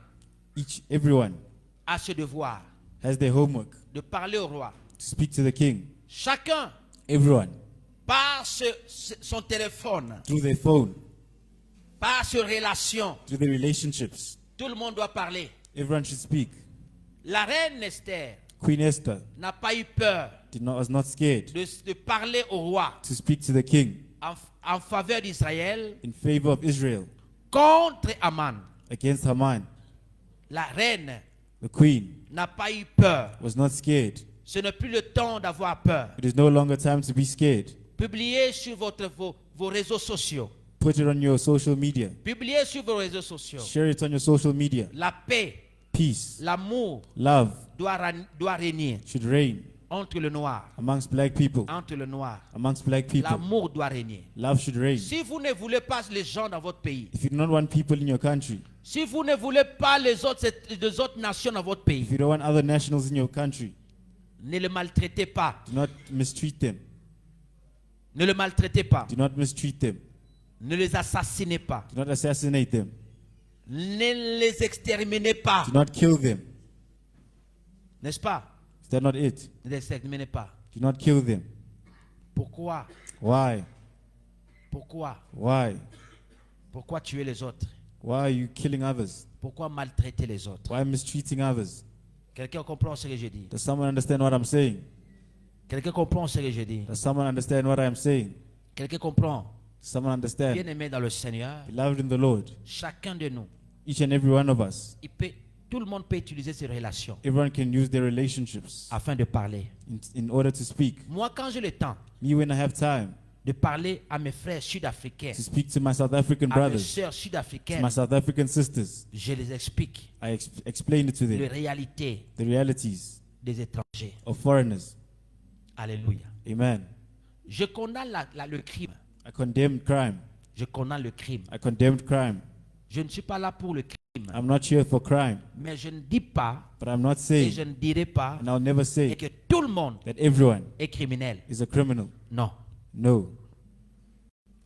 everyone a ce devoir has their homework de parler au roi. to speak to the king. Chacun, Everyone, par son téléphone, through their phone, par ses relations, through their relationships. tout le monde doit parler. Everyone should speak. La reine Esther Queen Esther n'a pas eu peur was not scared de parler au roi to speak to the king en faveur d'Israël in favor of Israel contre Aman. against Haman. La reine The queen n'a pas eu peur. was not scared. Ce n'est plus le temps d'avoir peur. It is no longer time to be scared. Publiez sur vos réseaux sociaux. Put it on your social media. Publiez sur vos réseaux sociaux. Share it on your social media. La paix, Peace, l'amour love doit régner should reign entre le noir. amongst black people. Entre le noir. Amongst black people. L'amour doit régner. Love should reign. Si vous ne voulez pas les gens dans votre pays, If you do not want people in your country, si vous ne voulez pas les autres nations dans votre pays, if you don't want other nationals in your country, ne les maltraitez pas. do not mistreat them. Ne le maltraitez pas. Do not mistreat them. Ne les assassinez pas. Do not assassinate them. Ne les exterminez pas. Do not kill them. N'est-ce pas? Is that not it? Ne les exterminez pas. Do not kill them. Pourquoi? Why? Pourquoi? Why? Pourquoi tuer les autres? Why are you killing others? Pourquoi maltraiter les autres? Why mistreating others? Quelqu'un comprend ce que je dis? Does someone understand what I'm saying? Quelqu'un comprend ce que je dis? Does someone understand what I'm saying? Quelqu'un comprend? Does someone understand? Bien-aimé dans le Seigneur, Beloved in the Lord, chacun de nous, each and every one of us, tout le monde peut utiliser ses relations everyone can use their relationships afin de parler. in order to speak. Moi, quand j'ai le temps Me, when I have time de parler à mes frères sud-africains, to speak to my South African à mes brothers, sœurs to sud-africaines, my South African sisters, je les explique I explain it to les them, réalités the realities des étrangers. of foreigners. Alléluia. Amen. Je condamne le crime. I condemned crime. Je condamne le crime. I condemned crime. Je ne suis pas là pour le crime. I'm not here for crime, Mais je ne dis pas but I'm not et saying, je ne dirai pas and I'll never et say, que tout le monde that everyone est criminel. is a criminal. Non. No.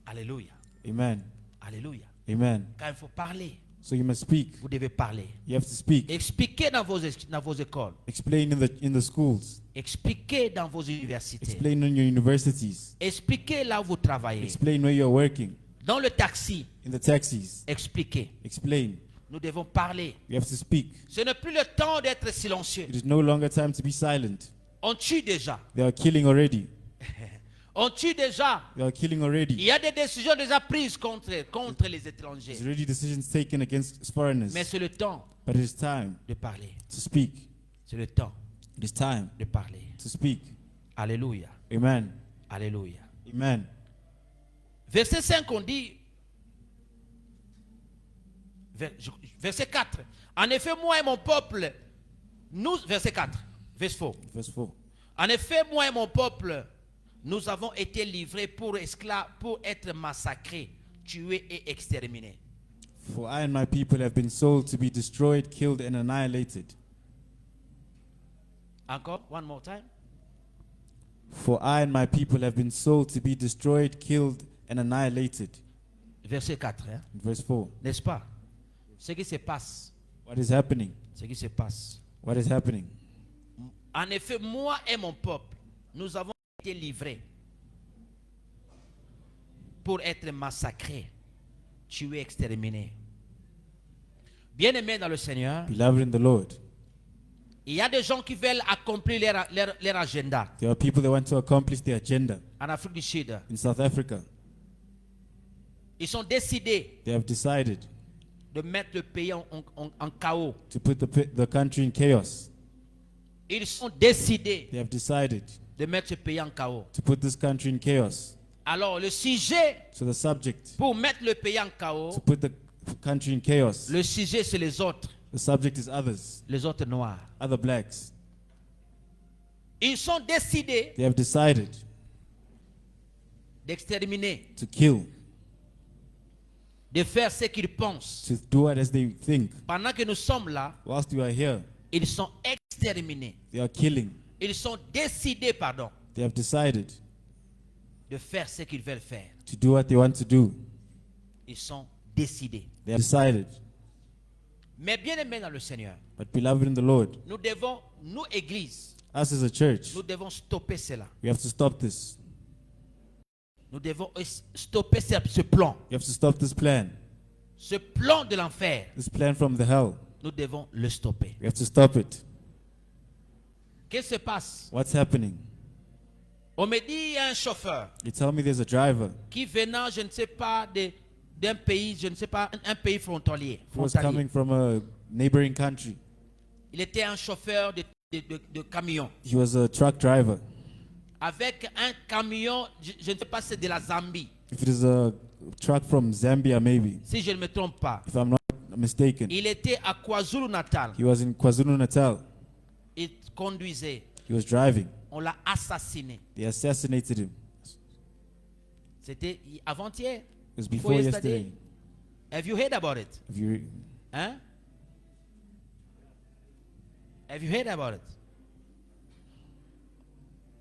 Alléluia. Amen. Alléluia. Amen. Quand il faut parler, So you must speak. vous devez parler. You have to speak. Expliquez dans vos écoles. Explain in the schools. Expliquez dans vos universités. Explain in your universities. Expliquez là où vous travaillez. Explain where you're working. Dans le taxi, In the taxis. expliquez. Explain. Nous devons parler. You have to speak. Ce n'est plus le temps d'être silencieux. It is no longer time to be silent. On tue déjà. They are killing already. On tue déjà. They are killing Il already. y a des décisions déjà prises contre les étrangers. There's already decisions taken against foreigners. Mais c'est le temps But it is time de parler. to speak. C'est le temps It is time de parler. to speak. Alléluia. Amen. Alléluia. Amen. Verset 5, on dit, verset 4. En effet, moi et mon peuple, verset 4, verset 4. Verse 4. En effet, moi et mon peuple, nous avons été livrés pour esclaves, pour être massacrés, tués et exterminés. For I and my people have been sold to be destroyed, killed, and annihilated. Encore, one more time. For I and my people have been sold to be destroyed, killed, and annihilated. Verset 4, hein? Verse 4. N'est-ce pas? Ce qui se passe, What is happening? ce qui se passe. What is happening? En effet, moi et mon peuple, nous avons été livrés pour être massacrés, tués, exterminés. Bien-aimés dans le Seigneur, Beloved in the Lord, il y a des gens qui veulent accomplir leur agenda. there are people that want to accomplish their agenda En Afrique du Sud, in South Africa. ils sont décidés They have decided de mettre le pays en chaos. to put the country in chaos. Ils sont décidés They have decided de mettre ce pays en chaos. to put this country in chaos. Alors, le sujet So the subject pour mettre le pays en chaos, to put the country in chaos. le sujet c'est les autres is others, noirs. other blacks. Ils sont décidés They have decided d'exterminer, to kill, de faire ce qu'ils pensent. to do it as they think. Pendant que nous sommes là, Whilst you are here, ils sont exterminés. they are killing. Ils sont décidés, They have decided de faire ce qu'ils veulent faire. to do what they want to do. Ils sont décidés. They have decided. Mais bien aimés dans le Seigneur, But beloved in the Lord, nous devons, nous églises, us as a church, nous devons stopper cela. we have to stop this. Nous devons stopper ce plan. You have to stop this plan. Ce plan de l'enfer, This plan from the hell. nous devons le stopper. We have to stop it. Qu'est-ce qui se passe? What's happening? On me dit il y a un chauffeur You tell me there's a driver qui venant, je ne sais pas, d'un pays, je ne sais pas, un pays frontalier. who was coming from a neighboring country. Il était un chauffeur de camion. He was a truck driver. Avec un camion, je ne sais pas si c'est de la Zambie. If it is a truck from Zambia, maybe, Si je ne me trompe pas. if I'm not mistaken. Il était à KwaZulu-Natal. He was in KwaZulu-Natal. Il conduisait. He was driving. On l'a assassiné. They assassinated him. C'était avant-hier. It was before yesterday. Have you heard about it? Have you, Hein? Have you heard about it?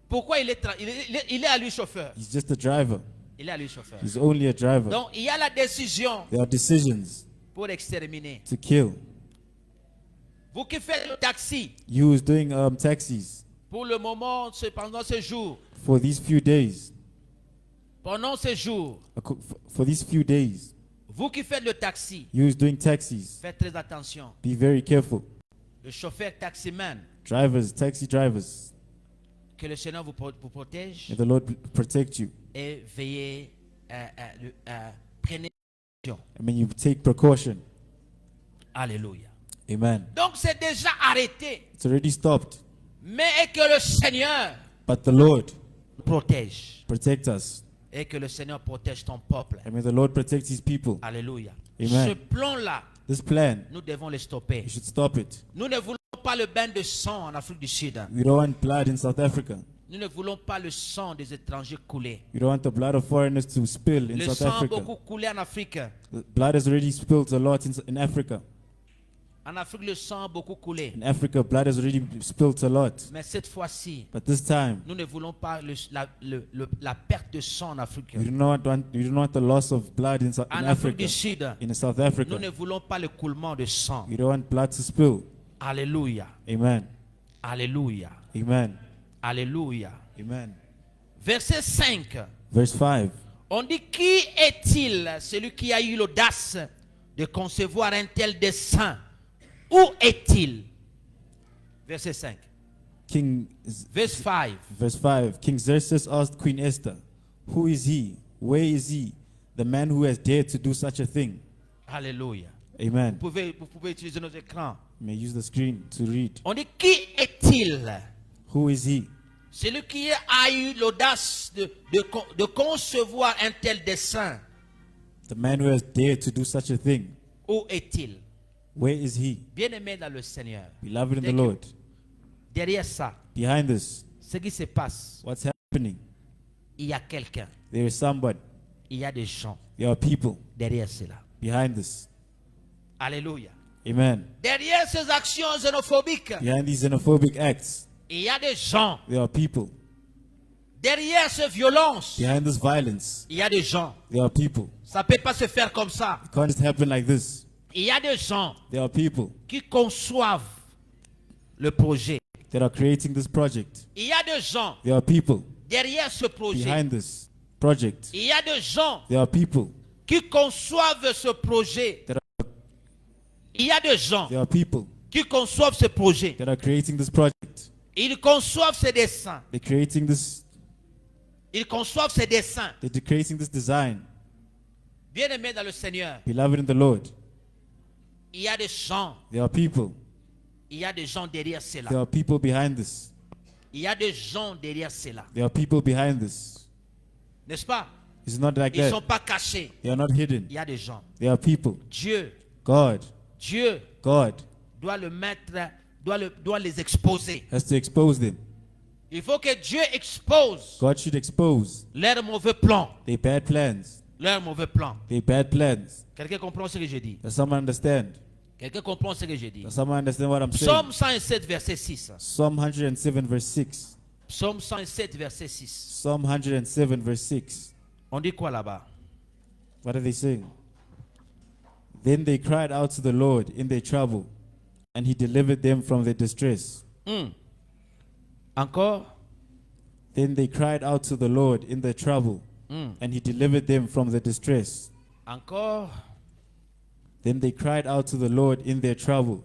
Pourquoi il est à lui chauffeur? he's just a driver. Il est à lui chauffeur. He's only a driver. Donc il y a la décision There are decisions pour exterminer. to kill. Vous qui faites le taxi, You who's doing taxis pour le moment, pendant ce jour, for these few days. pendant ce jour, For these few days. vous qui faites le taxi, You who's doing taxis. faites très attention. Be very careful. Le chauffeur taximan, Drivers, taxi drivers. que le Seigneur vous protège May the Lord protect you. et veillez, prenez attention. I mean, you take precaution. Alléluia. Amen. Donc c'est déjà arrêté, It's already stopped. mais que le Seigneur But the Lord protège protect us. et que le Seigneur protège ton peuple. I mean, the Lord protects his people. Alléluia. Amen. Ce plan-là, This plan, nous devons le stopper. you should stop it. Nous ne voulons pas le bain de sang en Afrique du Sud. We don't want blood in South Africa. Nous ne voulons pas le sang des étrangers couler. We don't want the blood of foreigners to spill in Le South sang a Africa. beaucoup coulé en Afrique. The blood has already spilled a lot in Africa. En Afrique, le sang a beaucoup coulé. In Africa, blood has already spilled a lot. Mais cette fois-ci, But this time, nous ne voulons pas la perte de sang en Afrique. we do not want the loss of blood in En Afrique du Africa. Sud, In South nous Africa, ne voulons pas le coulement de sang. we don't want blood to spill. Alléluia. Amen. Alléluia. Amen. Alléluia. Amen. Verset 5. Verse 5. On dit, qui est-il, celui qui a eu l'audace de concevoir un tel dessein? Où est-il? Verset 5. Verse 5. Verse 5. King Xerxes asked Queen Esther, "Who is he? Where is he? The man who has dared to do such a thing?" Alléluia. Amen. Vous pouvez utiliser nos écrans. You may use the screen to read. On dit, qui est-il? Who is he? Celui qui a eu l'audace de concevoir un tel dessein. The man who has dared to do such a thing. Où est-il? Where is he? Bien-aimé dans le Seigneur. Beloved in the Thank you. Lord. Derrière ça, Behind this, ce qui se passe, what's happening? il y a quelqu'un, There is somebody. il y a des gens There are people derrière cela. behind this. Alléluia. Amen. Derrière ces actions xénophobiques, Behind these xenophobic acts, il y a des gens. there are people. Derrière ces violences, Behind this violence, il y a des gens. there are people. Ça ne peut pas se faire comme ça. It can't just happen like this. Il y a des gens There are people qui conçoivent le projet. that are creating this project. Il y a des gens There are people derrière ce projet. behind this project. Il y a des gens There are people qui conçoivent ce projet. that are, Il y a des gens there are people qui conçoivent ce projet. that are creating this project. Ils conçoivent ces dessins. They're creating this. Ils conçoivent ces dessins. They're creating this design. Bien-aimés dans le Seigneur, Beloved in the Lord, il y a des gens. there are people. Il y a des gens derrière cela. There are people behind this. Il y a des gens derrière cela. There are people behind this. N'est-ce pas? It's not like Ils ne sont that. pas cachés. They are not hidden. Il y a des gens. There are people. Dieu God doit le mettre, doit les exposer. has to expose them. Il faut que Dieu expose God should expose leurs mauvais plans. their bad plans. Leurs mauvais plans. Their bad plans. Quelqu'un comprend ce que je dis? Does someone understand? Quelqu'un comprend ce que je dis? Does someone understand what I'm saying? Psaume 107, verset 6. Psalm 107 verse 6. Psaume 107, verset 6. Psalm 107 verse 6. On dit quoi là-bas? What are they saying? Then they cried out to the Lord in their trouble, and he delivered them from their distress. Encore? Then they cried out to the Lord in their trouble, and he delivered them from their distress. Encore? Then they cried out to the Lord in their trouble,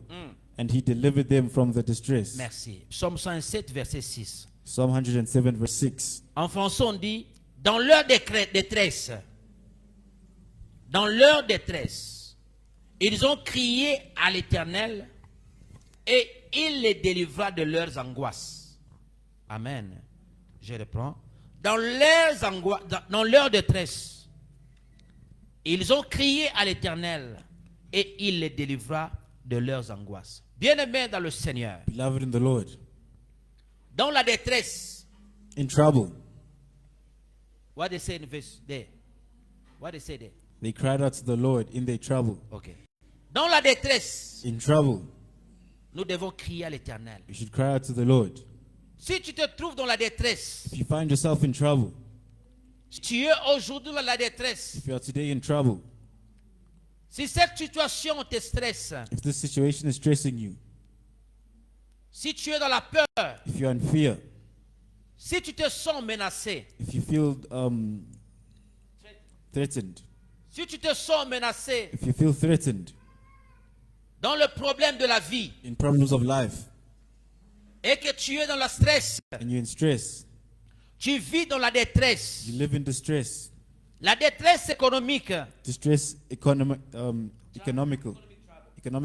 and he delivered them from the distress. Merci. Psaume 107, verset 6. Psalm 107 verse 6. En français, on dit, dans leur détresse, ils ont crié à l'Éternel et il les délivra de leurs angoisses. Amen. Je reprends. Dans leur détresse, ils ont crié à l'Éternel et il les délivra de leurs angoisses. Bien-aimés dans le Seigneur, Beloved in the Lord, dans la détresse, in trouble, what they say in verse there? What they say there? they cried out to the Lord in their trouble. Okay. Dans la détresse, In trouble, nous devons crier à l'Éternel. you should cry out to the Lord. Si tu te trouves dans la détresse, If you find yourself in trouble, Si tu es aujourd'hui dans la détresse, if you are today in trouble, si cette situation te stresse, if this situation is stressing you, si tu es dans la peur, if you're in fear, si tu te sens menacé, if you feel threatened, si tu te sens menacé if you feel threatened dans le problème de la vie in problems of life, et que tu es dans la stress, and you're in stress, tu vis dans la détresse, you live in distress, la détresse économique, distress, economic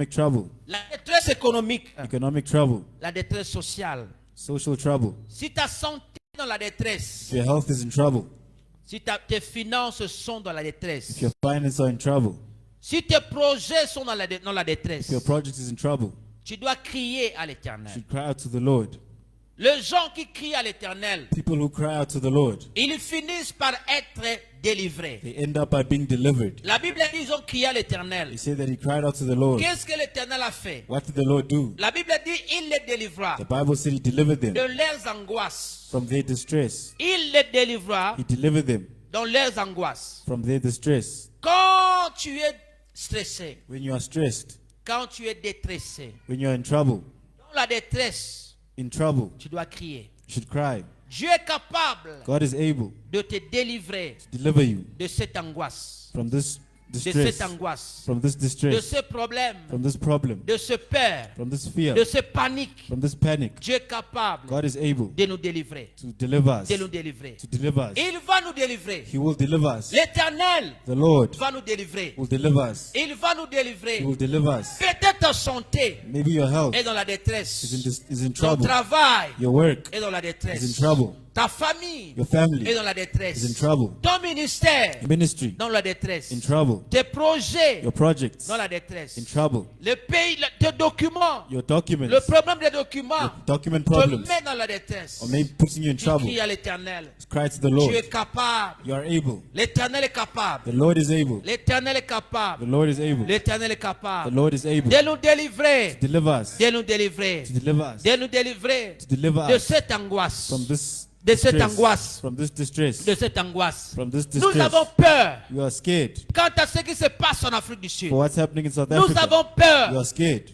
trouble, la détresse économique, economic trouble, la détresse sociale. social trouble, Si ta santé est dans la détresse, if your health is in trouble, si tes finances sont dans la détresse, if your finances are in trouble, si tes projets sont dans la détresse, if your project is in trouble, tu dois crier à you l'Éternel. should cry out to the Lord. Les gens qui crient à l'Éternel, People who cry out to the Lord, ils finissent par être délivrés. they end up by being delivered. La Bible dit qu'ils ont crié à l'Éternel. They say that he cried out to the Lord. Qu'est-ce que l'Éternel a fait? What did the Lord do? La Bible dit il les délivra The Bible said he delivered them de leurs angoisses. from their distress. Il les délivra He delivered them dans leurs angoisses. from their distress. Quand tu es stressé, When you are stressed, quand tu es détressé, when you are in trouble, dans la détresse, in trouble, tu dois crier. you should cry. Dieu est capable God is able de te délivrer to deliver you de cette angoisse, from this de distress, cette angoisse, from this de distress, ce problème, from this problem, de ce peur, from this fear, de ce panique. from this panic. Dieu est capable God is able de nous délivrer, to deliver us, de nous délivrer. to deliver us. Il va nous délivrer. He will deliver us. L'Éternel The Lord va nous délivrer. will deliver us. Il va nous He délivrer. will deliver us. Peut-être ta santé Maybe your health est dans la détresse. is in Ton trouble. travail Your work est dans la is in détresse. trouble. Ta famille Your family est dans la is in détresse. trouble. Ton ministère Your ministry dans la détresse. in trouble. Tes projets Your projects dans la détresse. in trouble. Le pays, tes documents. Your documents, Le problème des documents your document te problems, met dans la détresse. or maybe putting you in Tu trouble. cries à l'Éternel. Cry to the Tu Lord. es capable. You are able. L'Éternel est capable. The Lord is able. L'Éternel est The capable. Lord is able. L'Éternel est The capable Lord is able de nous délivrer. to deliver us. De nous délivrer. To deliver us. De nous délivrer To deliver de us cette angoisse. from this De cette distress. angoisse. From this distress. De cette angoisse. From this Nous distress. avons peur You are scared quant à ce qui se passe en Afrique du Sud. for what's happening in South Nous Africa. avons You peur. are scared.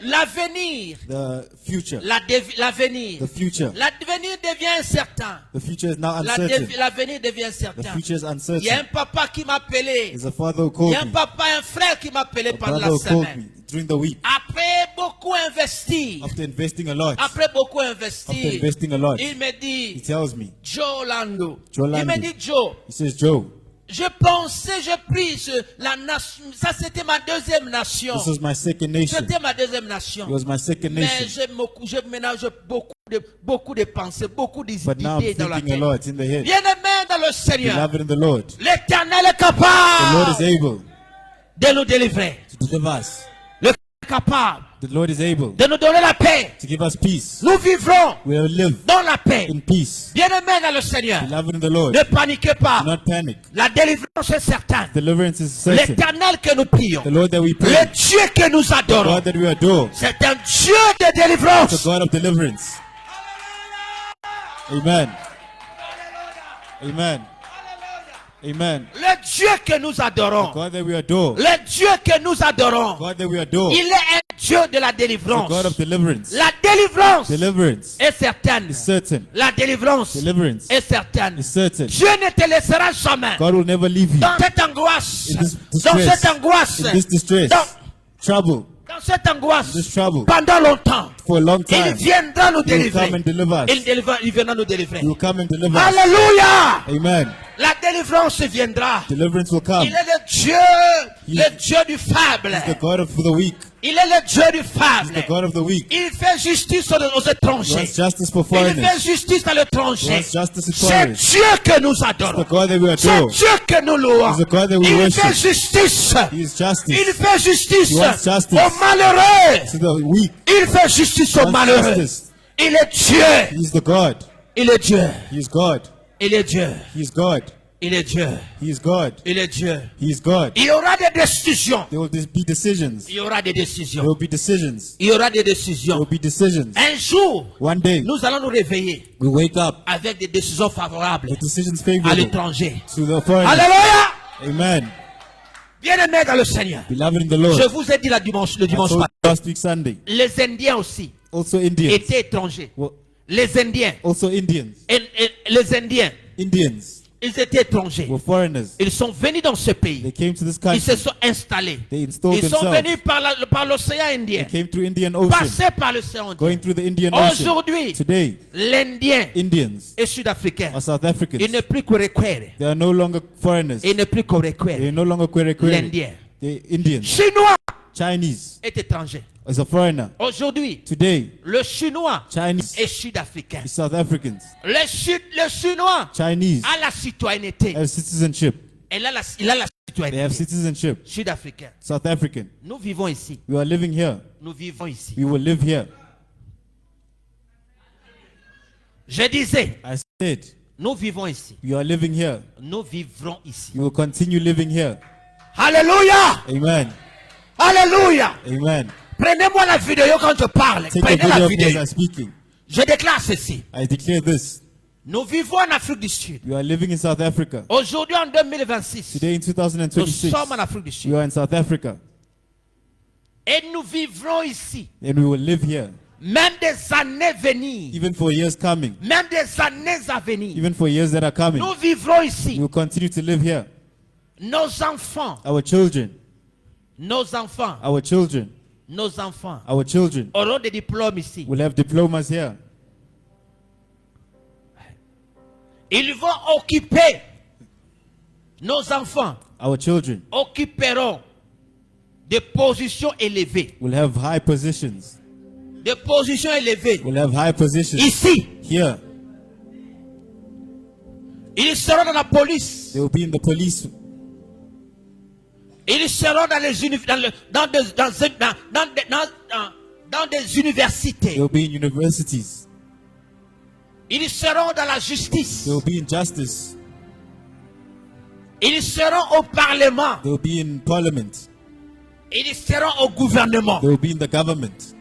L'avenir. The future. L'avenir. The future. L'avenir devient incertain. The future is now uncertain. L'avenir devient The incertain. future is Il y a un uncertain. papa qui m'a appelé. There's a father who Il called y a un me. papa, un frère qui m'a appelé A pendant brother la who called me semaine. during the week. Après beaucoup investi, After investing a lot. après beaucoup After investi, investing a lot. il me He dit, tells me. Joe Lando. Joe Il Lando. me dit, Joe, He says, Joe, je pensais, j'ai pris la nation, ça c'était ma deuxième nation. this was my second nation. C'était ma deuxième It nation. was my second Mais nation. je ménage beaucoup de pensées, beaucoup But now I'm d'idées dans la thinking a tête. lot in the head. Bien-aimé dans le Seigneur, Beloved in the Lord. l'Éternel est The Lord is capable able de nous délivrer. to deliver us. Le est capable The Lord is able de nous donner la paix. to give us peace. Nous vivrons We will live dans la paix. in peace. Bien-aimé dans le Seigneur, Beloved in the Lord. ne paniquez pas. Do not panic. La délivrance est certaine. Deliverance is certain. L'Éternel que nous prions, The Lord that we le pray, Dieu que nous adorons, God that we adore, c'est un Dieu de is a délivrance. God of deliverance. Amen. Amen. Amen. Le Dieu que nous adorons, God that we adore, le Dieu que nous adorons, God that we adore, il est un Dieu de la is a délivrance. God of deliverance. La délivrance Deliverance est certaine. is certain. La délivrance Deliverance est certaine. is certain. Dieu ne te laissera jamais God will never leave you dans cette angoisse, in this dans distress, cette angoisse, in this distress, dans, trouble, dans cette angoisse, this trouble pendant longtemps. for a long Il time. viendra nous He will délivrer. come and deliver us. Il viendra nous délivrer. He will come and deliver us. Alléluia! Amen. La délivrance viendra. Deliverance will come. Il est le Dieu du faible. He's the God of the weak. Il est le Dieu du He's faible. the God of the weak. Il fait justice aux He étrangers. wants justice for Il fait foreigners. justice à He l'étranger. wants justice to C'est foreigners. Dieu que nous The adorons. God that we C'est adore. Dieu que nous louons. He's the God that we Il worship. fait justice. He is Il justice fait justice He wants justice. aux malheureux. to the weak. Il fait justice He aux wants malheureux. justice. Il est Dieu. He is the God. Il est Dieu. He is God. Il est Dieu. He is God. Il est Dieu. He is God. Il est Dieu. He is God. Il y aura des décisions. There will be decisions. Il y aura des décisions. There will be decisions. Il y aura des There décisions. will be decisions. Un jour, One day, nous allons nous réveiller we wake up avec des décisions favorables with decisions à favorable l'étranger. to the foreigner. Alléluia. Amen. Bien-aimés dans le Seigneur. Beloved in the Lord. Je vous ai dit le I dimanche told you passé. last week Sunday. Les Indiens aussi Also Indians. étaient étrangers. Well, Les Indiens. also Indians. Et les Indiens, Indians ils étaient étrangers. were foreigners. Ils sont venus dans ce They pays. came to this Ils se country. sont installés. They installed Ils sont themselves. venus par l'océan Indien. They came through Indian Ocean. Passés par l'océan Indien. Going through the Indian Ocean. Aujourd'hui, Today, l'Indien Indians et Sud-Africain, are South il Africans. n'est plus Kwerekwere. They are no longer foreigners. Il n'est plus They are Kwerekwere. no longer Kwere Kwere. L'Indien. The Indians. Chinois Chinese est étranger. is a foreigner. Aujourd'hui, Today, le Chinois Chinese est Sud-Africain. is South Africans. Le Chinois Chinese a la citoyenneté. have citizenship. Il a la They have citoyenneté citizenship. sud-africaine. South African. Nous vivons ici. We are living here. Nous vivons ici. We will live here. Je disais, I said, nous vivons ici. we are living here. Nous vivrons ici. We will continue living here. Alléluia! Amen. Alléluia! Amen. Prenez-moi la vidéo quand je parle. Take Prenez the la video as vidéo. I'm speaking. Je déclare ceci. I declare this. Nous vivons en Afrique du Sud. We are living in South Africa. Aujourd'hui, en 2026, Today in nous 2026, sommes en Afrique du Sud. we are in South Africa. Et nous vivrons ici. And we will live here. Même des années venir. Even for years coming. Même des années à venir. Even for years that are coming. Nous vivrons We ici. will continue to live here. Nos enfants, Our children. nos enfants, Our children. nos enfants Our children auront des diplômes ici. will have diplomas here. Ils vont occuper, nos enfants Our children occuperont des positions élevées. will have high positions. Des positions élevées. Will have high positions Ici, here. ils seront dans la police. They will be in the police. Ils seront dans les dans des universités. They will be in universities. Ils seront dans la justice. They will be in justice. Ils seront au parlement. They will be in parliament. Ils seront au gouvernement. They will be in the government.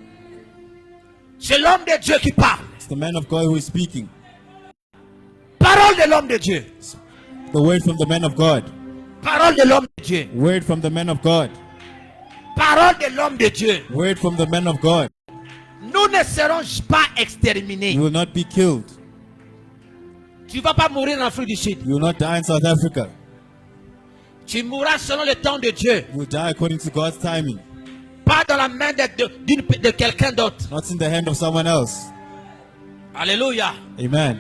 C'est l'homme de Dieu qui parle. It's the man of God who is speaking. Parole de l'homme de Dieu. The word from the man of God. Parole de l'homme de Dieu. Word from the man of God. Parole de l'homme de Dieu. Word from the man of God. Nous ne serons pas You exterminés. will not be killed. Tu ne vas pas mourir en Afrique du Sud. You will not die in South Africa. Tu mourras selon le temps de Dieu. You will die according to God's timing. Pas dans la main de quelqu'un d'autre. Not in the hand of someone else. Alléluia. Amen.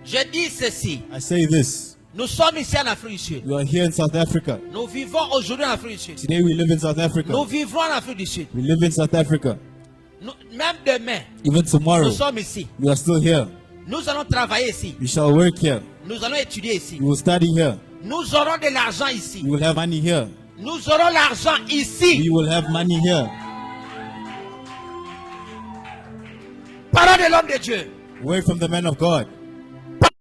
Je dis ceci. I say this. Nous sommes ici en Afrique du Sud. You are here in South Africa. Nous vivons aujourd'hui en Afrique du Sud. Today we live in South Africa. Nous vivrons en Afrique du Sud. We live in South Africa. Même demain, Even tomorrow, nous sommes ici. we are still here. Nous allons travailler ici. We shall work here. Nous allons étudier ici. We will study here. Nous aurons de l'argent ici. We will have money here. Nous aurons l'argent ici. We will have money here. Parole de l'homme de Dieu. Word from the man of God.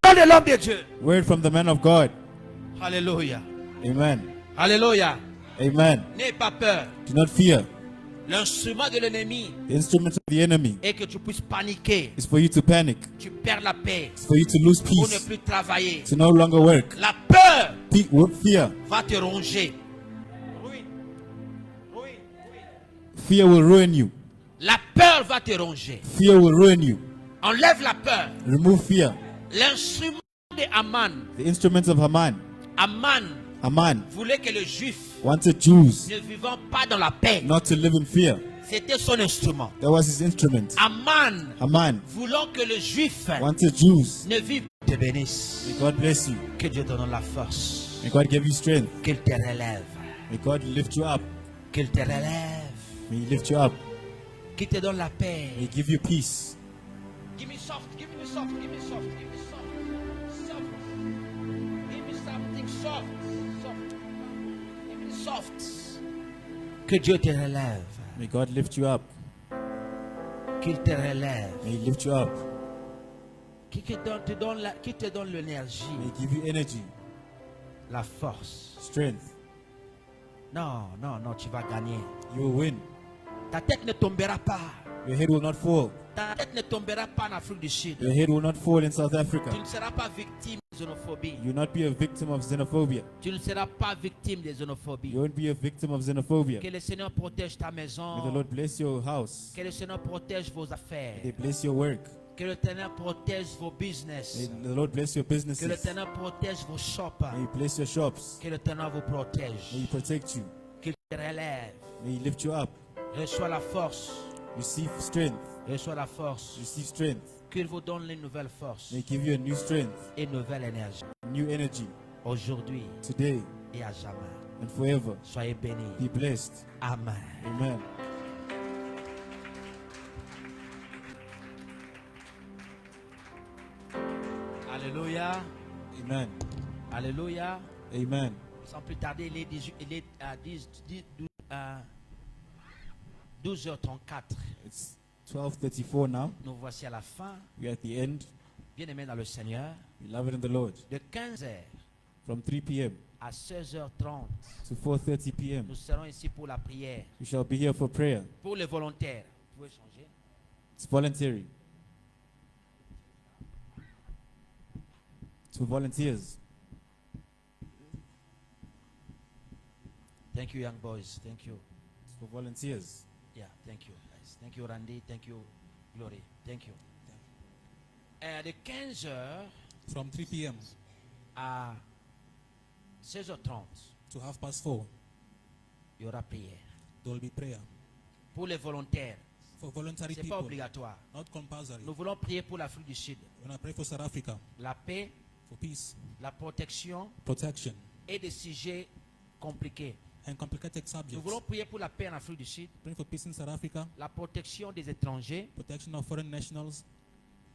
Parole de l'homme de Dieu. Word from the man of God. Alléluia. Amen. Alléluia. Amen. N'aie pas peur. Do not fear. L'instrument de l'ennemi The instrument of the enemy est que tu puisses paniquer. is for you to panic. Tu perds la paix. It's for you to lose Pour ne peace. plus travailler. To no longer work. La peur Fear. va te ronger. Fear will ruin you. La peur va te ronger. Fear will ruin you. Enlève la peur. Remove fear. L'instrument de Aman. The instruments of Haman. Haman Voulait que les Juifs wanted Jews ne vivant pas dans la paix. not to live in fear. C'était son instrument. That was his instrument. Haman Voulant que les Juifs wanted Jews. ne vivent pas. Te bénisse. May God bless you. Que Dieu te donne la force. May God give you strength. Qu'il te relève. May God lift you up. Qu'il te relève. May He lift you up. Qu'il te donne la paix. May He give you peace. Give me soft, give me soft, give me soft, give me soft. Soft. Give me something soft. Soft. Give me soft. Que Dieu te relève. May God lift you up. Qu'il te relève. May He lift you up. Qui te donne l'énergie. May He give you energy. La force. strength. Non, non, non, tu vas gagner. You will win. Ta tête ne tombera pas. Your head will not fall. Ta tête ne tombera pas en Afrique du Sud. Your head will not fall in South Africa. Tu ne seras pas victime de xénophobie. You will not be a victim of xenophobia. Tu ne seras pas victime de xénophobie. You won't be a victim of xenophobia. Que le Seigneur protège ta May the maison. Lord bless your house. Que le Seigneur protège vos affaires. May He bless your work. Que le Seigneur protège vos May business. the Lord bless your Que le businesses. Seigneur protège vos shops. May He bless your shops. Que le Seigneur vous protège. May He protect you. Qu'il te relève. May He lift you up. Reçois la force. Receive strength. Reçois la force. Receive strength. Qu'il vous donne une nouvelle force May He give you a new strength, et une nouvelle énergie. new energy Aujourd'hui today et à jamais. and forever. Soyez bénis. Be blessed. Amen. Amen. Alléluia. Amen. Alléluia. Amen. Sans plus tarder, il est 12h34. It's 12:34 now. Nous voici à la fin. We're at the end. Bien-aimés dans le Seigneur, Beloved in the Lord. de 15h From 3 p.m. à 16h30, to 4:30 p.m. nous serons ici pour la prière. We shall be here for prayer. Pour les volontaires, vous pouvez changer. It's voluntary. To volunteers. Thank you, young boys. Thank you. It's for volunteers. Yeah, thank you, guys. Thank you, Randy. Thank you, Glory. Thank you. De 15h From 3 p.m. à 16h30, to 4:30, il y aura prière. there will be prayer. Pour les volontaires, For voluntary ce n'est pas people, obligatoire. not compulsory. Nous voulons prier pour l'Afrique du Sud. We're going to pray for South Africa, La paix, for peace, la protection protection, et des sujets compliqués. and complicated Nous subjects. voulons prier pour la paix en Afrique du Sud, Praying for peace in South Africa, la protection des étrangers. protection of foreign nationals.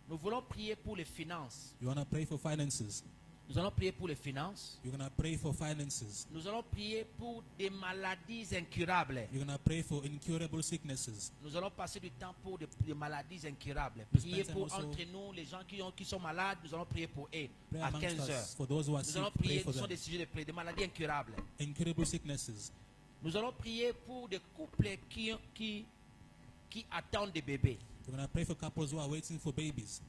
Nous voulons prier pour les finances. You want to pray for finances. Nous allons prier pour les finances. You're going to pray for finances. Nous allons prier pour des maladies incurables. You're going to pray for incurable sicknesses. Nous allons passer du temps pour des maladies incurables. We Prier spend pour time also- entre nous, les gens qui sont malades, nous allons prier pour eux Pray à amongst 15 heures. us. For those who are Nous allons sick, pray prier, for ce sont them. des sujets de prière, des maladies incurables. Incurable sicknesses. Nous allons prier pour des couples qui attendent des bébés. We're going to pray for couples who are waiting for babies.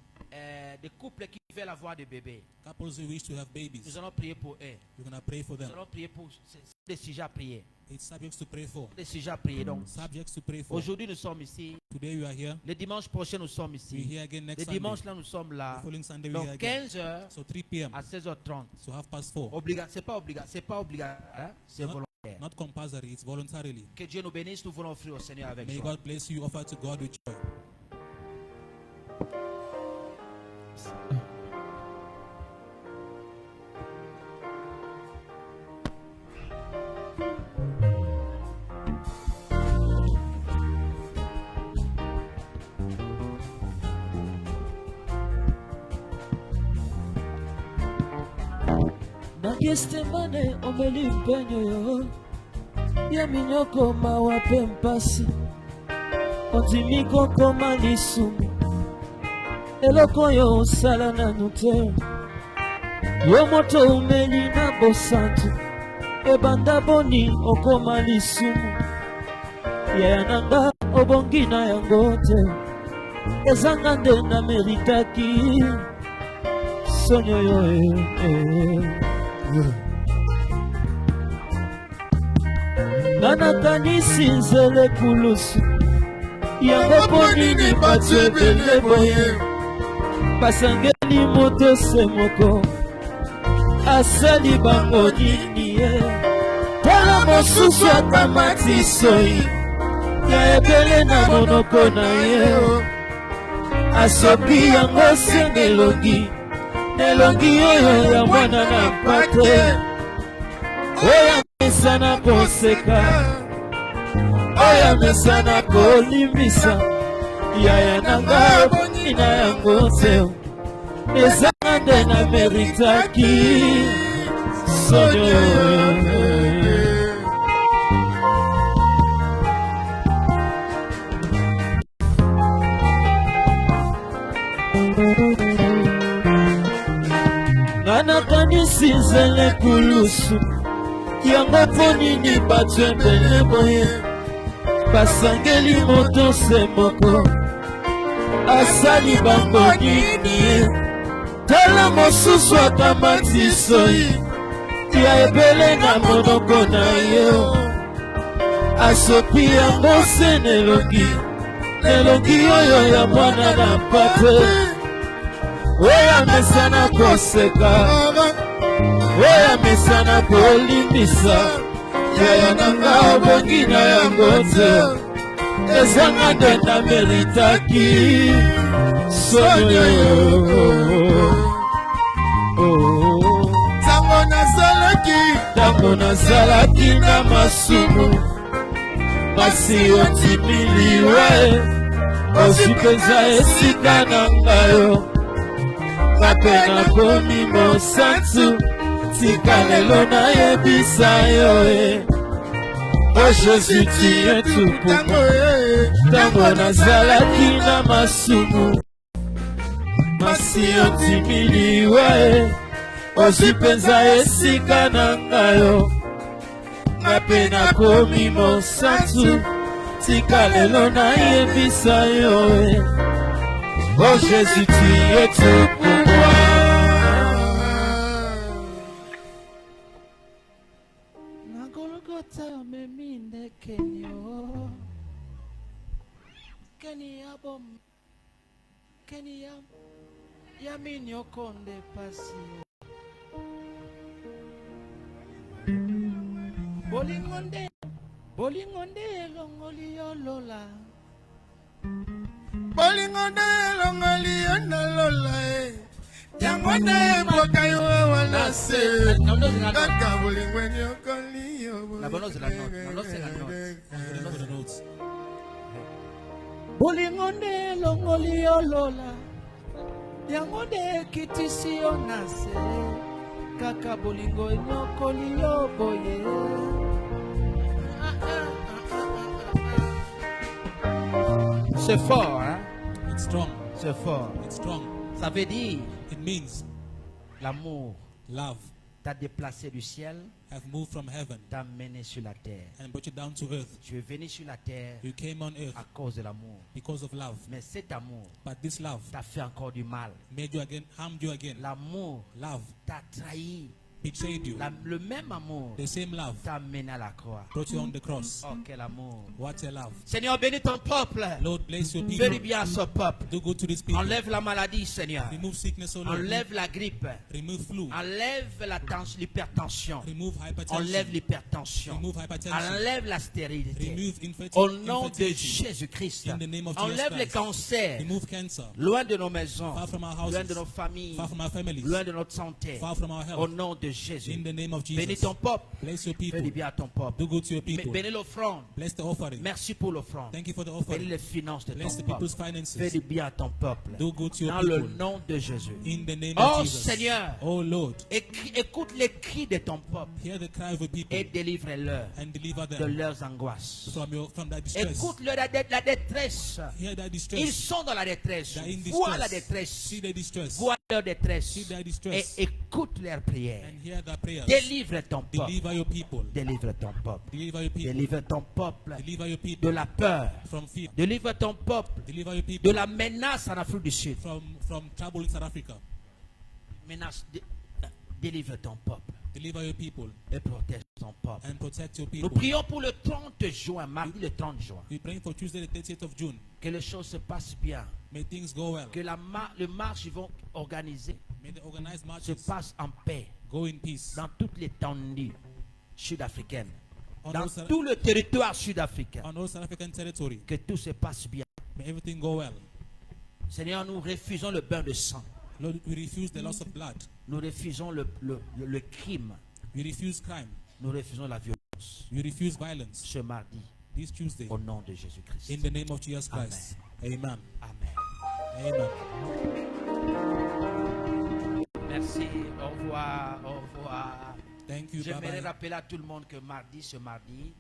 Des couples qui veulent avoir des bébés. Couples who wish to have babies. Nous allons prier pour eux. We're going to pray for Nous them. allons prier pour c'est des sujets à prier. It's subjects to pray for. Des sujets à prier. Donc, Subjects to pray for. aujourd'hui, nous sommes ici. Today we are here. Le dimanche prochain, nous sommes We're ici. here again next Le Sunday. dimanche, là, nous sommes là. The following Sunday we're here Donc, again. 15 heures So 3 p.m. à 16h30. So 4:30. C'est pas obligatoire, hein? C'est Not- volontaire. Not compulsory, it's voluntarily. Que Dieu nous bénisse, nous voulons offrir au Seigneur avec May joie. God bless you. Offer to God with joy. Nagestemane omeli mpenyo yo ya minyoko mawa mpe mpasi ondimi kokoma lisumu eloko oyo osala nanu te yo moto omeli na bosantu ebanda boni okoma lisumu yaya nanga obongi na yango te ezanga nde na meritaki soni oyo nanakanisi nzele kulusu yango mpo nini bato ebele boye basangeli moto se moko asali bango nini ye tala mosusu akamati soi ya ebele na monoko na ye asopi yango senga elongi oyo ya mwana na mpate oyo amesana koseka oyo amesana kolimbisa yaya nanga boni na yango te ezanga nde na meritaki soni oyo nanakanisi sinzele kulusu yango mpo nini bato ebele boye basangeli moto se moko asali bango nini ye tala mosusu akamati soi ya ebele na monoko na yo asopi yango se nelongi oyo ya mwana na mpate oyo amesana koseka oyo amesana kolimbisa yaya nanga obongi na yango te ezanga nde na meritaki soyo tango nazalaki na masumu masi otimiliwe ozwi mpenza esika na ngayo ngape nakomi mosantu tika lelo nayebisa yo o Jésus tu es tout pour moi tango nazalaki na masumu masi otimiliwe ozwi mpenza esika na ngayo ngape nakomi mosantu tika lelo nayebisa yo oh Jésus tu es tout pour moi. Na Golgotha meminde kenyo Kenya bom Kenya yaminyo konde pasi Bolingonde longoli yolola Bolingonde longoli yolola Yangone mboka yo wana se Kaka bolingweni yokoli yo La bonne c'est la note, la note c'est la note. Notes. Bolingonde longoli yolola Yangone kitisi onase Kaka bolingo nyokoli yo boye C'est fort, hein? It's strong. C'est fort. It's strong. Ça veut dire It means l'amour love t'a déplacé du ciel, have moved from heaven t'a mené sur la terre. and brought you down to earth. Tu es venu sur la terre You came on earth à cause de l'amour. because of love. Mais cet amour But this love t'a fait encore du mal. made you again, harmed you again. L'amour Love t'a trahi. betrayed you. Le même amour The same love t'a mené à la croix. brought you on the cross. Oh, quel amour. What a love. Seigneur, bénis ton peuple. Lord, bless your Fais du people. bien à ce peuple. Do good to these people. Enlève la maladie, Seigneur. Remove sickness, O Lord. Enlève la grippe. Remove flu. Enlève l'hypertension. Remove hypertension. Enlève l'hypertension. Remove hypertension. Enlève la stérilité. Remove Au nom de infertility. Jésus-Christ. In the name of Enlève Jesus les Christ. cancers. Remove cancer. Loin de nos maisons. Far from our houses. Loin de nos familles. Far from our families. Loin de notre santé. Far from our Au health. nom de Jésus. In the name of Bénis Jesus. ton peuple. Bless your Fais du people. bien à ton peuple. Do good to your people. Bénis l'offrande. Bless the offering. Merci pour l'offrande. Thank you for the Bénis offering. les finances de Bless ton the peuple. people's finances. Fais du bien à ton peuple. Do good to your Dans le people. nom de Jésus. In the name Oh of Jesus. Seigneur, Oh Lord, écoute les cris de ton peuple hear the cry of your people et délivre-leur and deliver de them leurs angoisses. from that distress. Écoute la détresse. Hear that Ils distress. sont dans la détresse. They are in Vois la distress. détresse. See their distress. Vois leur détresse. See their Et distress. écoute leurs prières. And hear their prayers. Délivre ton peuple. Deliver your people. Délivre ton peuple. Deliver your people. Délivre ton peuple Deliver your de people la peur. from fear. Délivre ton peuple Deliver your de people la menace en Afrique du Sud. from trouble in South Africa. Délivre ton peuple Deliver your people et protège ton peuple. and protect your Nous people. prions pour le 30 juin, mardi le 30 juin. We're praying for Tuesday the 30th of June. Que les choses se passent bien. May things go well. Que le marche qu'ils vont organiser May the organized se marches passe en paix go in peace. dans toute l'étendue sud-africaine. On Dans all tout le territoire sud-africain. on all South African territory. Que tout se passe bien. May everything go well. Seigneur, nous refusons le bain de sang. Lord, we refuse the loss of blood. Nous refusons le crime. We refuse crime. Nous refusons la violence. We refuse violence. Ce mardi, This Tuesday, au nom de Jésus-Christ. in the name of Jesus Christ. Amen. Amen. Amen. Merci. Au revoir. Au revoir. Thank you. J'aimerais Bye-bye. rappeler à tout le monde que ce mardi,